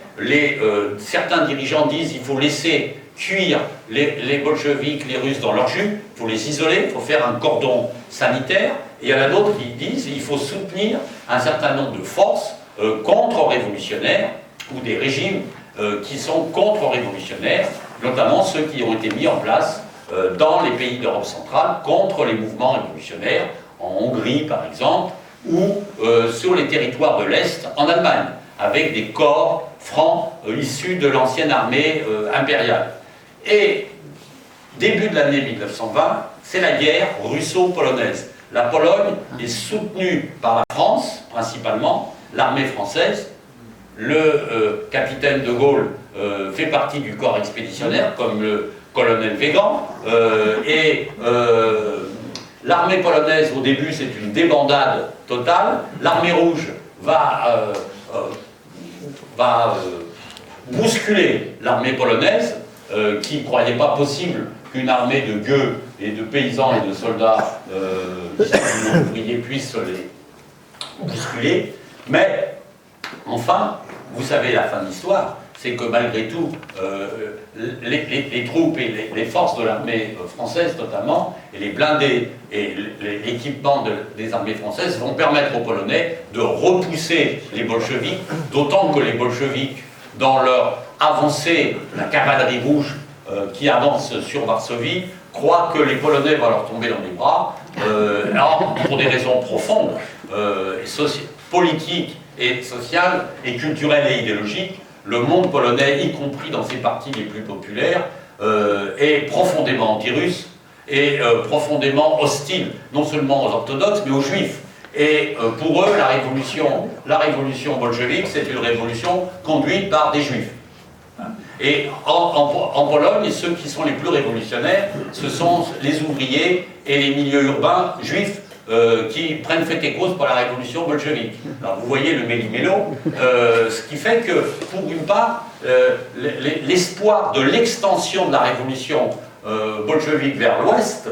certains dirigeants disent qu'il faut laisser cuire les bolcheviks, les Russes dans leur jus, il faut les isoler, il faut faire un cordon sanitaire. Et il y en a d'autres qui disent qu'il faut soutenir un certain nombre de forces contre-révolutionnaires ou des régimes qui sont contre-révolutionnaires, notamment ceux qui ont été mis en place dans les pays d'Europe centrale contre les mouvements révolutionnaires, en Hongrie par exemple, ou sur les territoires de l'Est en Allemagne, avec des corps francs issus de l'ancienne armée impériale. Et début de l'année 1920, c'est la guerre russo-polonaise. La Pologne est soutenue par la France, principalement, l'armée française. Le capitaine de Gaulle fait partie du corps expéditionnaire, comme le colonel Weygand, et l'armée polonaise, au début, c'est une débandade totale. L'armée rouge va bousculer l'armée polonaise qui ne croyaient pas possible qu'une armée de gueux et de paysans et de soldats ouvriers puissent les bousculer. Mais, enfin, vous savez la fin de l'histoire, c'est que malgré tout, les troupes et les forces de l'armée française notamment, et les blindés et l'équipement des armées françaises vont permettre aux Polonais de repousser les bolcheviks, d'autant que les bolcheviks, dans leur avancée, la cavalerie rouge qui avance sur Varsovie, croient que les Polonais vont leur tomber dans les bras, alors, pour des raisons profondes, politiques et sociales, et culturelles et idéologiques. Le monde polonais, y compris dans ses parties les plus populaires, est profondément anti-russe et profondément hostile, non seulement aux orthodoxes, mais aux juifs. Et pour eux, la révolution bolchevique, c'est une révolution conduite par des juifs. Et en Pologne, ceux qui sont les plus révolutionnaires, ce sont les ouvriers et les milieux urbains juifs qui prennent fait et cause pour la révolution bolchevique. Alors vous voyez le méli-mélo, ce qui fait que, pour une part, l'espoir de l'extension de la révolution bolchevique vers l'ouest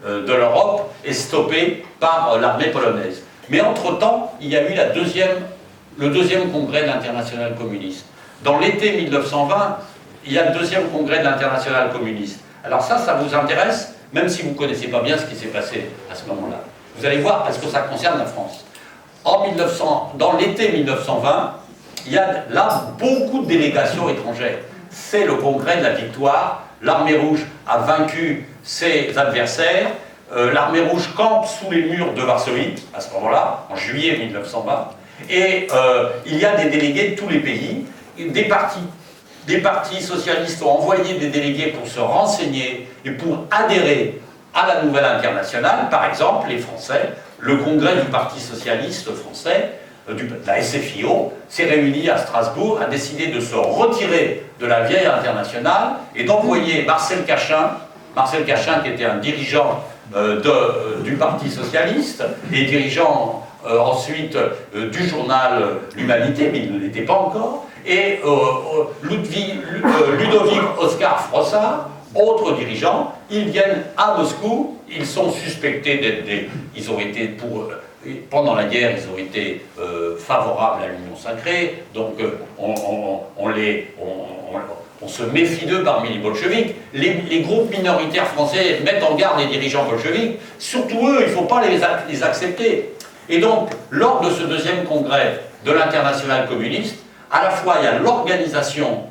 de l'Europe est stoppé par l'armée polonaise. Mais entre-temps, il y a eu le deuxième congrès de l'Internationale communiste. Dans l'été 1920, il y a le deuxième congrès de l'Internationale communiste. Alors ça vous intéresse, même si vous ne connaissez pas bien ce qui s'est passé à ce moment-là. Vous allez voir, parce que ça concerne la France. Dans l'été 1920, il y a là beaucoup de délégations étrangères. C'est le congrès de la victoire. L'armée rouge a vaincu ses adversaires. L'armée rouge campe sous les murs de Varsovie, à ce moment-là, en juillet 1920. Et il y a des délégués de tous les pays. Des partis socialistes ont envoyé des délégués pour se renseigner et pour adhérer à la nouvelle internationale. Par exemple, les Français, le congrès du Parti socialiste français, de la SFIO, s'est réuni à Strasbourg, a décidé de se retirer de la vieille internationale et d'envoyer Marcel Cachin qui était un dirigeant du Parti socialiste et dirigeant ensuite du journal L'Humanité, mais il ne l'était pas encore, et Ludovic Oskar Frossard, autres dirigeants. Ils viennent à Moscou, ils sont suspectés d'être ils ont été pendant la guerre, ils ont été favorables à l'Union sacrée, donc on se méfie d'eux parmi les bolcheviks. Les groupes minoritaires français mettent en garde les dirigeants bolcheviks, surtout eux, il ne faut pas les accepter. Et donc, lors de ce deuxième congrès de l'Internationale communiste, à la fois il y a l'organisation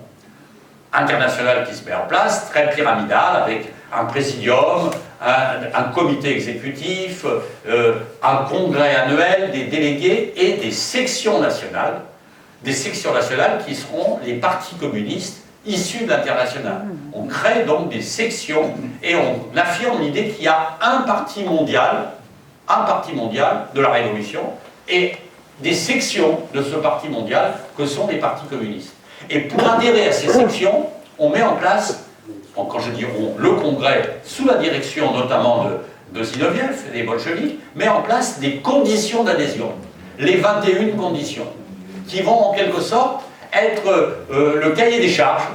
internationale qui se met en place, très pyramidale, avec un présidium, un comité exécutif, un congrès annuel, des délégués et des sections nationales qui seront les partis communistes issus de l'international. On crée donc des sections et on affirme l'idée qu'il y a un parti mondial de la Révolution et des sections de ce parti mondial que sont les partis communistes. Et pour adhérer à ces sections, on met en place, quand je dis on, le Congrès, sous la direction notamment de Zinoviev et des bolcheviks, met en place des conditions d'adhésion, les 21 conditions, qui vont en quelque sorte être le cahier des charges,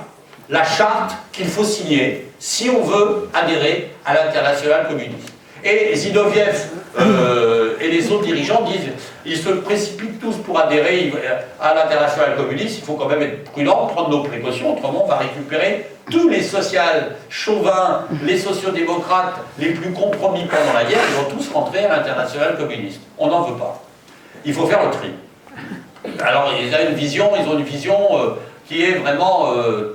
la charte qu'il faut signer si on veut adhérer à l'internationale communiste. Et Zinoviev et les autres dirigeants disent, ils se précipitent tous pour adhérer à l'internationale communiste, il faut quand même être prudent, prendre nos précautions, autrement on va récupérer tous les chauvins, les sociodémocrates les plus compromis pendant la guerre, ils vont tous rentrer à l'internationale communiste. On n'en veut pas. Il faut faire le tri. Alors ils ont une vision qui est vraiment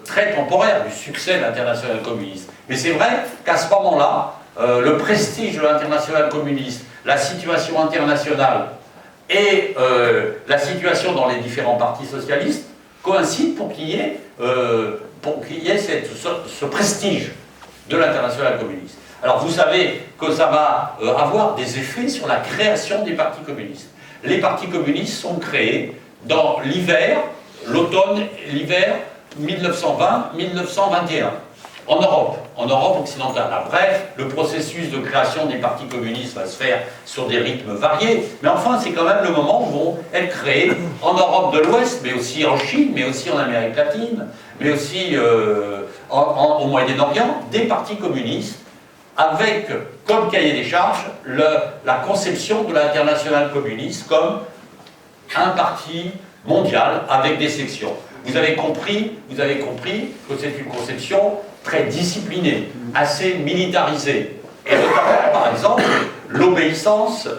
très temporaire du succès de l'internationale communiste. Mais c'est vrai qu'à ce moment-là, le prestige de l'internationale communiste, la situation internationale et la situation dans les différents partis socialistes coïncident pour qu'il y ait, ce prestige de l'internationale communiste. Alors vous savez que ça va avoir des effets sur la création des partis communistes. Les partis communistes sont créés dans l'automne, l'hiver 1920-1921. En Europe occidentale. Après, le processus de création des partis communistes va se faire sur des rythmes variés, mais enfin, c'est quand même le moment où vont être créés en Europe de l'Ouest, mais aussi en Chine, mais aussi en Amérique latine, mais aussi au Moyen-Orient des partis communistes avec comme cahier des charges la conception de l'internationale communiste comme un parti mondial avec des sections. Vous avez compris que c'est une conception très disciplinée, assez militarisée. Et notamment, par exemple, l'obéissance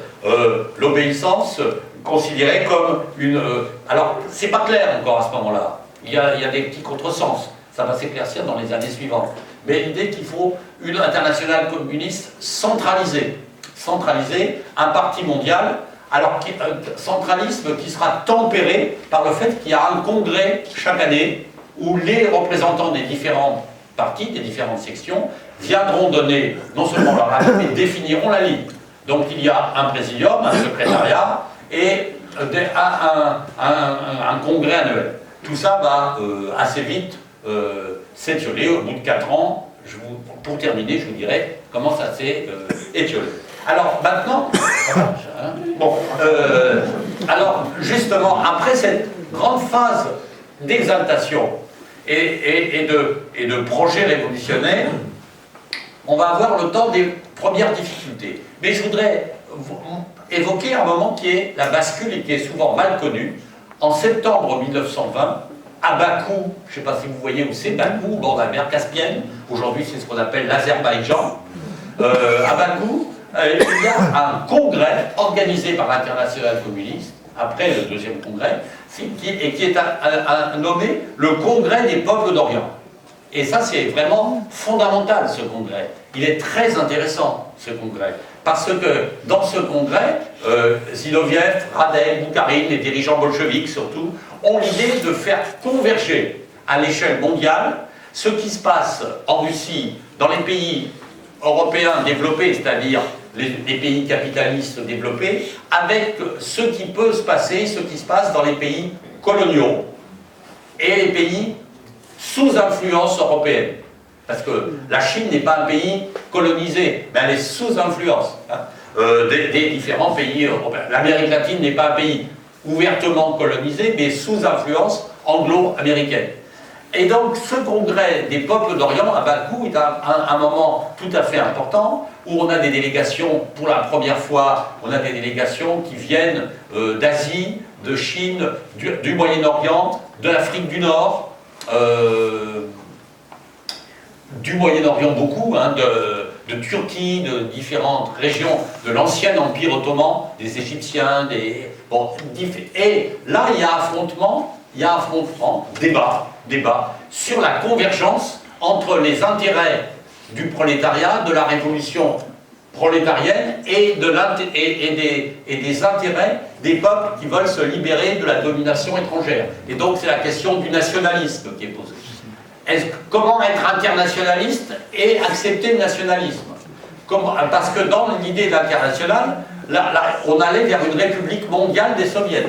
considérée comme une... alors, c'est pas clair encore à ce moment-là. Il y a des petits contresens. Ça va s'éclaircir dans les années suivantes. Mais l'idée qu'il faut une internationale communiste centralisée, un parti mondial, alors centralisme qui sera tempéré par le fait qu'il y a un congrès chaque année où les représentants des différents partis, des différentes sections, viendront donner non seulement leur avis, mais définiront la ligne. Donc il y a un présidium, un secrétariat et un congrès annuel. Tout ça va assez vite s'étioler. Au bout de 4 ans, pour terminer, je vous dirai comment ça s'est étiolé. Alors maintenant, alors justement, après cette grande phase d'exaltation et de projet révolutionnaire, on va avoir le temps des premières difficultés. Mais je voudrais évoquer un moment qui est la bascule et qui est souvent mal connu. En septembre 1920, à Bakou, je ne sais pas si vous voyez où c'est, Bakou, au bord de la mer Caspienne, aujourd'hui c'est ce qu'on appelle l'Azerbaïdjan. À Bakou, il y a un congrès organisé par l'Internationale communiste, après le deuxième congrès, qui est nommé le Congrès des peuples d'Orient. Et ça, c'est vraiment fondamental, ce congrès. Il est très intéressant, ce congrès. Parce que dans ce congrès, Zinoviev, Radek, Boukharine, les dirigeants bolcheviques surtout, ont l'idée de faire converger à l'échelle mondiale ce qui se passe en Russie, dans les pays européens développés, c'est-à-dire les pays capitalistes développés, avec ce qui peut se passer, ce qui se passe dans les pays coloniaux et les pays sous influence européenne. Parce que la Chine n'est pas un pays colonisé, mais elle est sous influence des différents pays européens. L'Amérique latine n'est pas un pays ouvertement colonisé, mais sous influence anglo-américaine. Et donc ce congrès des peuples d'Orient à Bakou est un moment tout à fait important, où on a des délégations, pour la première fois, on a des délégations qui viennent d'Asie, de Chine, du Moyen-Orient, de l'Afrique du Nord, du Moyen-Orient beaucoup, de Turquie, de différentes régions de l'ancien Empire ottoman, des Égyptiens, et là il y a affrontement, débat sur la convergence entre les intérêts du prolétariat, de la révolution prolétarienne et des intérêts des peuples qui veulent se libérer de la domination étrangère. Et donc c'est la question du nationalisme qui est posée. Comment être internationaliste et accepter le nationalisme? Parce que dans l'idée d'international, on allait vers une république mondiale des soviets.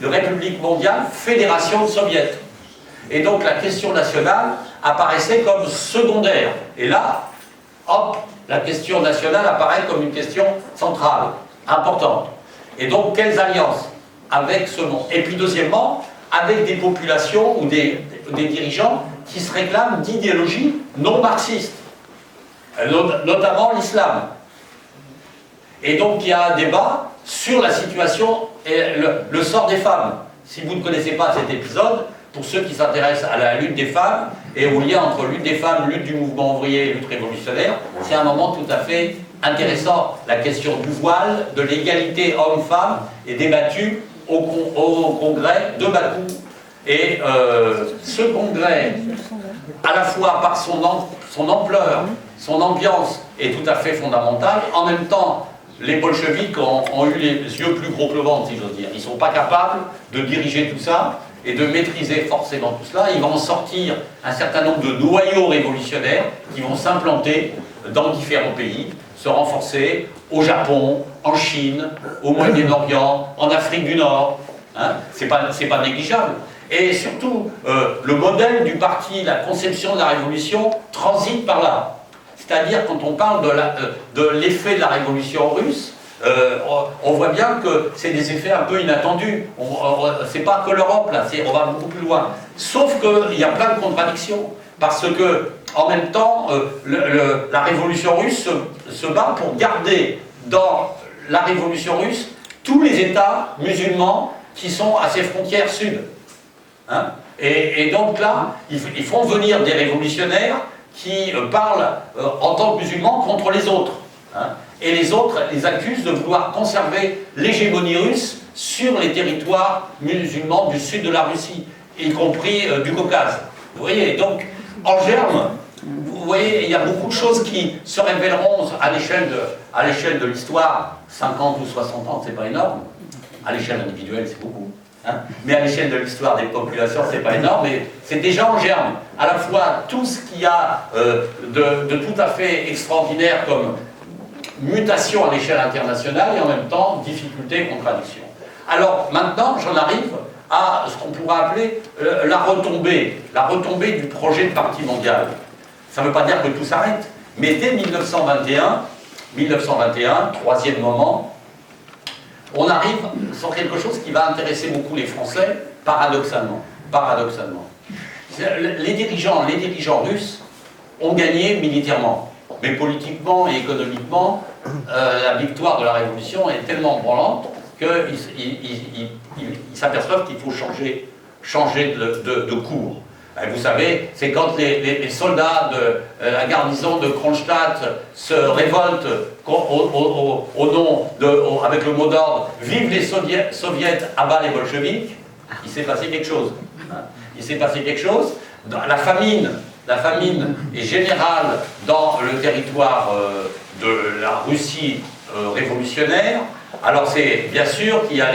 Une république mondiale, fédération de soviets. Et donc la question nationale apparaissait comme secondaire. Et là, hop, la question nationale apparaît comme une question centrale, importante. Et donc quelles alliances avec ce monde? Et puis deuxièmement, avec des populations ou des dirigeants qui se réclament d'idéologie non marxiste, notamment l'islam. Et donc il y a un débat sur la situation et le sort des femmes. Si vous ne connaissez pas cet épisode, pour ceux qui s'intéressent à la lutte des femmes et au lien entre lutte des femmes, lutte du mouvement ouvrier et lutte révolutionnaire, c'est un moment tout à fait intéressant. La question du voile, de l'égalité homme-femme est débattue au congrès de Bakou. Et ce congrès, à la fois par son ampleur, son ambiance, est tout à fait fondamental. En même temps, les bolcheviks ont eu les yeux plus gros que le ventre, si j'ose dire. Ils ne sont pas capables de diriger tout ça et de maîtriser forcément tout cela. Ils vont en sortir un certain nombre de noyaux révolutionnaires qui vont s'implanter dans différents pays, se renforcer au Japon, en Chine, au Moyen-Orient, en Afrique du Nord. C'est pas négligeable. Et surtout, le modèle du parti, la conception de la révolution transite par là. C'est-à-dire, quand on parle de l'effet de la révolution russe, on voit bien que c'est des effets un peu inattendus. C'est pas que l'Europe, là, on va beaucoup plus loin. Sauf qu'il y a plein de contradictions. parce que, en même temps, la révolution russe se bat pour garder dans la révolution russe tous les États musulmans qui sont à ses frontières sud. Hein? Et donc là, ils font venir des révolutionnaires qui parlent en tant que musulmans contre les autres. Hein? Et les autres les accusent de vouloir conserver l'hégémonie russe sur les territoires musulmans du sud de la Russie, y compris du Caucase. Vous voyez, donc, en germe, vous voyez, il y a beaucoup de choses qui se révéleront à l'échelle de l'histoire. 50 ou 60 ans, c'est pas énorme. À l'échelle individuelle, c'est beaucoup. Hein, mais à l'échelle de l'histoire des populations, c'est pas énorme, mais c'est déjà en germe. À la fois tout ce qu'il y a de tout à fait extraordinaire comme mutation à l'échelle internationale et en même temps difficulté et contradiction. Alors maintenant, j'en arrive à ce qu'on pourrait appeler la retombée du projet de parti mondial. Ça ne veut pas dire que tout s'arrête, mais dès 1921, troisième moment, on arrive sur quelque chose qui va intéresser beaucoup les Français, paradoxalement. Les dirigeants russes ont gagné militairement, mais politiquement et économiquement, la victoire de la Révolution est tellement branlante qu'ils s'aperçoivent qu'il faut changer de cours. Vous savez, c'est quand les soldats de la garnison de Kronstadt se révoltent au nom avec le mot d'ordre « Vive les soviets, abat les bolcheviks », il s'est passé quelque chose. Il s'est passé quelque chose. La famine est générale dans le territoire de la Russie révolutionnaire. Alors c'est bien sûr qu'il y a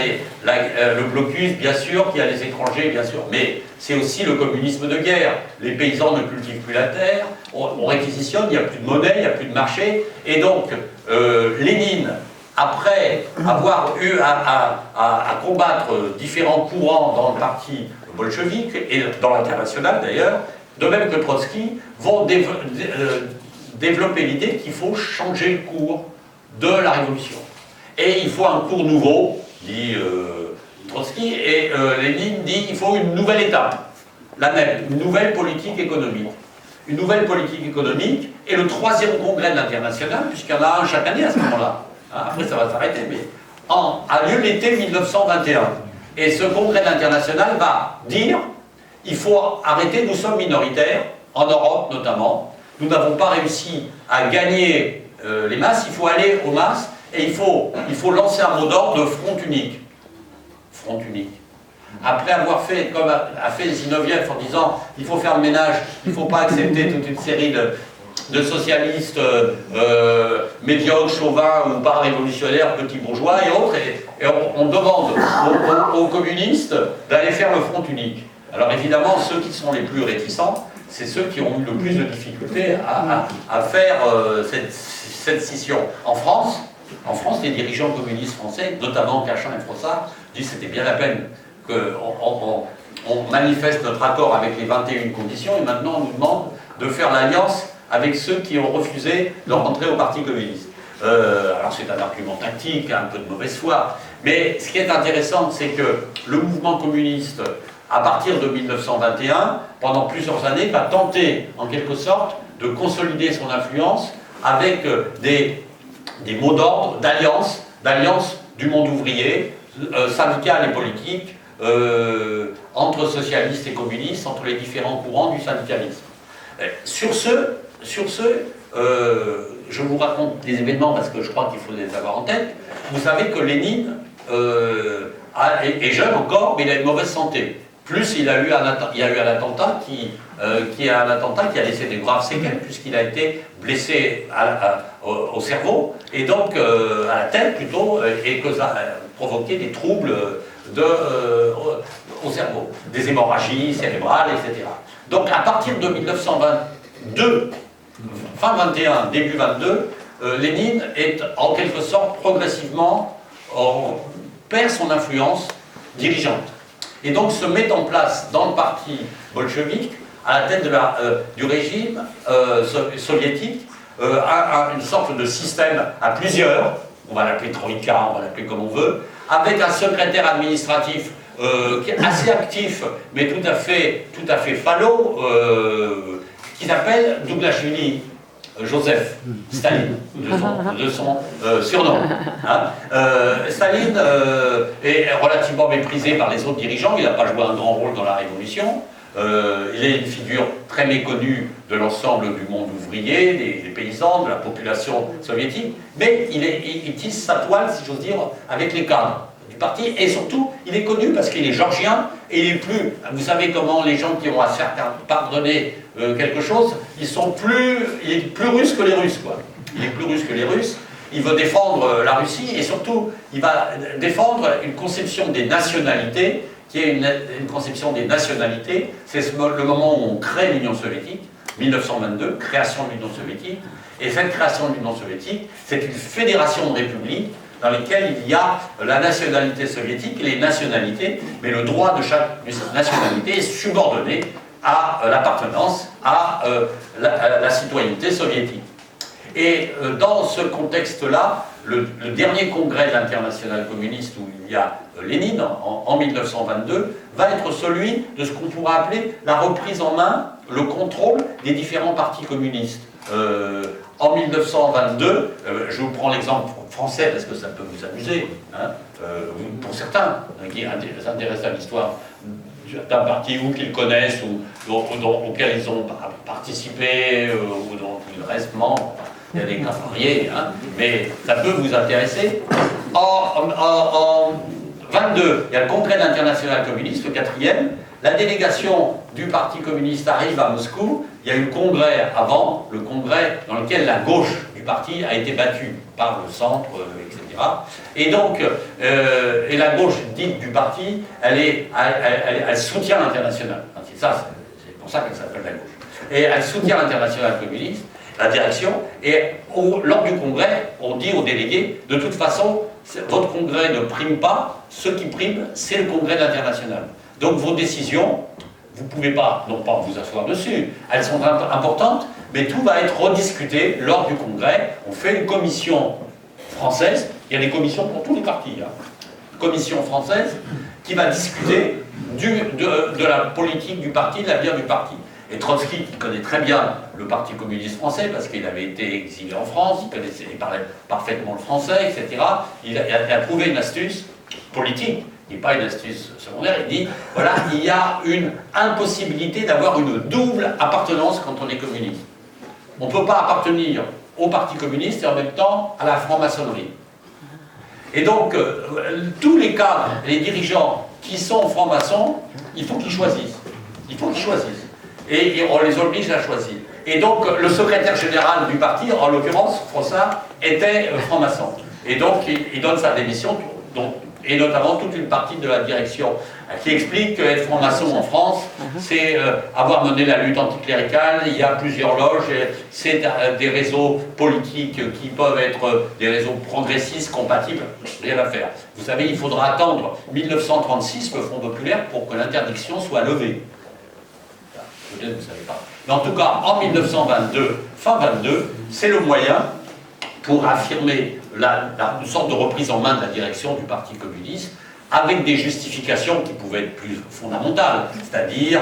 le blocus, bien sûr qu'il y a les étrangers, bien sûr, mais c'est aussi le communisme de guerre. Les paysans ne cultivent plus la terre, on réquisitionne, il n'y a plus de monnaie, il n'y a plus de marché, et donc Lénine, après avoir eu à combattre différents courants dans le parti bolchevique, et dans l'international d'ailleurs, de même que Trotsky, vont développer l'idée qu'il faut changer le cours de la révolution. Et il faut un cours nouveau, dit Trotsky, et Lénine dit qu'il faut une nouvelle étape, la même, une nouvelle politique économique. Une nouvelle politique économique, et le troisième congrès de l'international, puisqu'il y en a un chaque année à ce moment-là, hein, après ça va s'arrêter, mais a lieu l'été 1921. Et ce congrès international va dire il faut arrêter, nous sommes minoritaires, en Europe notamment, nous n'avons pas réussi à gagner les masses, il faut aller aux masses, et il faut lancer un mot d'ordre de front unique. Front unique. Après avoir fait, comme a fait Zinoviev en disant il faut faire le ménage, il ne faut pas accepter toute une série de socialistes médiocres, chauvins ou pararévolutionnaires, petits bourgeois et autres, et on demande aux communistes d'aller faire le front unique. Alors évidemment, ceux qui sont les plus réticents, c'est ceux qui ont eu le plus de difficultés à faire cette scission. En France, les dirigeants communistes français, notamment Cachin et Frossard, disent que c'était bien la peine qu'on manifeste notre accord avec les 21 conditions, et maintenant on nous demande de faire l'alliance avec ceux qui ont refusé de rentrer au Parti communiste. Alors c'est un argument tactique, un peu de mauvaise foi, mais ce qui est intéressant, c'est que le mouvement communiste, à partir de 1921, pendant plusieurs années, va tenter, en quelque sorte, de consolider son influence avec des mots d'ordre d'alliance du monde ouvrier, syndical et politique, entre socialistes et communistes, entre les différents courants du syndicalisme. Sur ce, je vous raconte des événements parce que je crois qu'il faut les avoir en tête. Vous savez que Lénine est jeune encore, mais il a une mauvaise santé. Plus il y a eu un attentat qui a laissé des graves séquelles, puisqu'il a été blessé au cerveau, et donc à la tête plutôt, et que ça a provoqué des troubles au cerveau, des hémorragies cérébrales, etc. Donc à partir de 1922, fin 21, début 22, Lénine est en quelque sorte progressivement perd son influence dirigeante. Et donc se met en place dans le parti bolchevique, à la tête du régime soviétique, une sorte de système à plusieurs, on va l'appeler Troïka, on va l'appeler comme on veut, avec un secrétaire administratif qui est assez actif, mais tout à fait falot, qui s'appelle Douglashvili Joseph Staline, de son surnom. Hein. Staline est relativement méprisé par les autres dirigeants, il n'a pas joué un grand rôle dans la Révolution. Il est une figure très méconnue de l'ensemble du monde ouvrier, des paysans, de la population soviétique, mais il tisse sa toile, si j'ose dire, avec les cadres du parti, et surtout, il est connu parce qu'il est georgien, et il est plus, vous savez comment les gens qui ont à se faire pardonner quelque chose, il est plus russe que les Russes, quoi. Il est plus russe que les Russes, il veut défendre la Russie, et surtout, il va défendre une conception des nationalités, qui est une conception des nationalités, c'est le moment où on crée l'Union soviétique, 1922, création de l'Union soviétique, et cette création de l'Union soviétique, c'est une fédération de républiques dans lesquelles il y a la nationalité soviétique et les nationalités, mais le droit de chaque nationalité est subordonné à l'appartenance à la citoyenneté soviétique. Et dans ce contexte-là, le dernier congrès de l'Internationale communiste où il y a Lénine, en 1922, va être celui de ce qu'on pourrait appeler la reprise en main, le contrôle des différents partis communistes. En 1922, je vous prends l'exemple français parce que ça peut vous amuser, hein, pour certains qui s'intéressent à l'histoire d'un parti ou qu'ils connaissent ou auquel ils ont participé ou dont ils restent membres. Il y a des cas variés, hein, mais ça peut vous intéresser. En 22, il y a le congrès de l'Internationale communiste, le 4e. La délégation du Parti communiste arrive à Moscou. Il y a eu le congrès avant, le congrès dans lequel la gauche du parti a été battue par le centre, etc. Et donc, et la gauche dite du parti, elle soutient l'Internationale. C'est pour ça qu'elle s'appelle la gauche. Et elle soutient l'Internationale communiste, la direction, et lors du congrès, on dit aux délégués, de toute façon, votre congrès ne prime pas, ce qui prime, c'est le congrès de l'Internationale. Donc vos décisions, vous ne pouvez pas, non pas vous asseoir dessus, elles sont importantes, mais tout va être rediscuté lors du congrès. On fait une commission française, il y a des commissions pour tous les partis, hein. Commission française qui va discuter de la politique du parti, de l'avenir du parti. Et Trotsky, qui connaît très bien le Parti communiste français, parce qu'il avait été exilé en France, il parlait parfaitement le français, etc., il a trouvé une astuce politique, qui n'est pas une astuce secondaire, il dit, voilà, il y a une impossibilité d'avoir une double appartenance quand on est communiste. On ne peut pas appartenir au Parti communiste et en même temps à la franc-maçonnerie. Et donc, tous les cadres, les dirigeants qui sont francs-maçons, il faut qu'ils choisissent. Il faut qu'ils choisissent. Et on les oblige à choisir. Et donc, le secrétaire général du parti, en l'occurrence, Frossard, était franc-maçon. Et donc, il donne sa démission, et notamment toute une partie de la direction, qui explique qu'être franc-maçon en France, c'est avoir mené la lutte anticléricale, il y a plusieurs loges, c'est des réseaux politiques qui peuvent être des réseaux progressistes, compatibles, rien à faire. Vous savez, il faudra attendre 1936, le Front populaire, pour que l'interdiction soit levée. Peut-être que vous ne savez pas. Mais en tout cas, en 1922, fin 22, c'est le moyen pour affirmer une sorte de reprise en main de la direction du Parti communiste, avec des justifications qui pouvaient être plus fondamentales, c'est-à-dire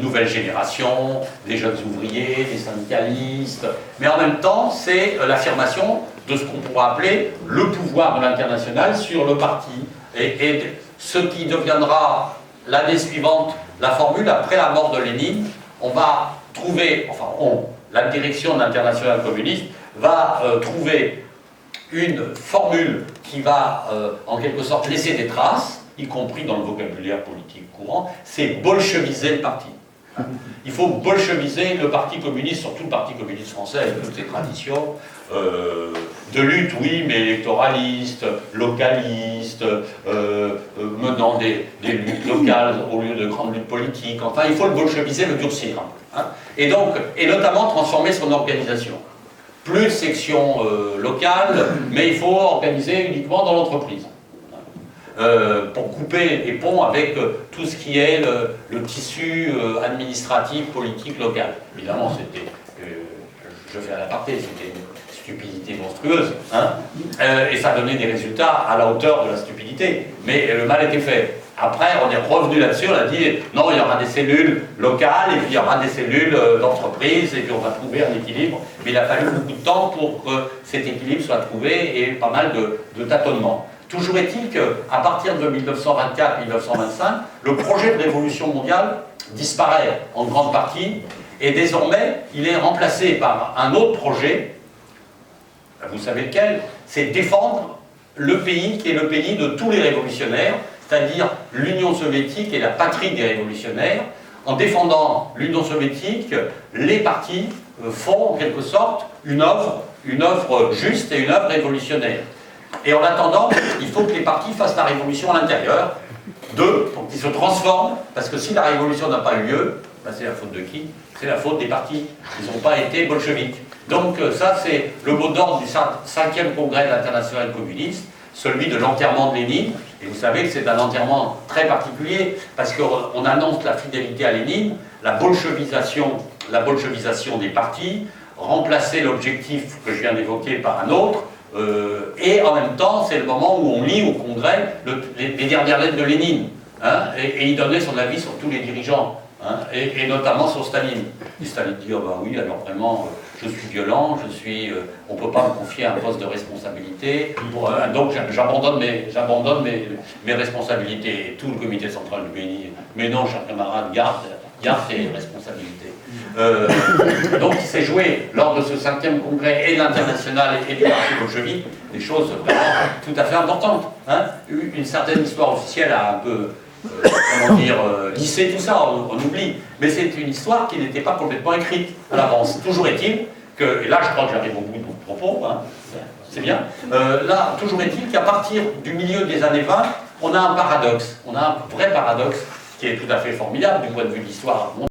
nouvelle génération, des jeunes ouvriers, des syndicalistes, mais en même temps, c'est l'affirmation de ce qu'on pourrait appeler le pouvoir de l'Internationale sur le parti, et ce qui deviendra l'année suivante la formule, après la mort de Lénine, on va trouver, la direction de l'Internationale communiste va trouver une formule qui va en quelque sorte laisser des traces, y compris dans le vocabulaire politique courant, c'est bolcheviser le parti. Il faut bolcheviser le Parti communiste, surtout le Parti communiste français, avec toutes ses traditions de lutte, oui, mais électoraliste, localiste, menant des luttes locales au lieu de grandes luttes politiques. Enfin, il faut le bolcheviser, le durcir. Hein. Et donc, et notamment transformer son organisation. Plus de sections locales, mais il faut organiser uniquement dans l'entreprise. Pour couper les ponts avec tout ce qui est le tissu administratif, politique, local. Évidemment, c'était, je fais à l'aparté, c'était une stupidité monstrueuse, hein, et ça donnait des résultats à la hauteur de la stupidité, mais le mal était fait. Après, on est revenu là-dessus, on a dit non, il y aura des cellules locales et puis il y aura des cellules d'entreprise et puis on va trouver un équilibre. Mais il a fallu beaucoup de temps pour que cet équilibre soit trouvé et pas mal de tâtonnements. Toujours est-il qu'à partir de 1924-1925, le projet de révolution mondiale disparaît en grande partie et désormais il est remplacé par un autre projet. Vous savez lequel? C'est défendre le pays qui est le pays de tous les révolutionnaires, c'est-à-dire l'Union soviétique est la patrie des révolutionnaires. En défendant l'Union soviétique, les partis font en quelque sorte une œuvre juste et une œuvre révolutionnaire. Et en attendant, il faut que les partis fassent la révolution à l'intérieur, pour qu'ils se transforment, parce que si la révolution n'a pas eu lieu, ben c'est la faute de qui? C'est la faute des partis. Ils n'ont pas été bolcheviques. Donc ça, c'est le mot d'ordre du 5e congrès de l'Internationale communiste, celui de l'enterrement de Lénine. Et vous savez que c'est un enterrement très particulier, parce qu'on annonce la fidélité à Lénine, la bolchevisation des partis, remplacer l'objectif que je viens d'évoquer par un autre, et en même temps, c'est le moment où on lit au Congrès les dernières lettres de Lénine, hein, et il donnait son avis sur tous les dirigeants, hein, et notamment sur Staline. Et Staline dit, oh ben oui, alors vraiment, je suis violent, on ne peut pas me confier un poste de responsabilité, donc j'abandonne mes responsabilités. Et tout le comité central lui dit, mais non, cher camarade, garde tes responsabilités. Donc il s'est joué lors de ce 5e congrès et l'international et du parti bolchevique des choses vraiment tout à fait importantes. Hein. Une certaine histoire officielle a un peu, lissé tout ça, on oublie. Mais c'est une histoire qui n'était pas complètement écrite à l'avance. Toujours est-il que, et là je crois que j'arrive au bout de mon propos, hein, c'est bien, là toujours est-il qu'à partir du milieu des années 20, on a un paradoxe, on a un vrai paradoxe qui est tout à fait formidable du point de vue de l'histoire mondiale.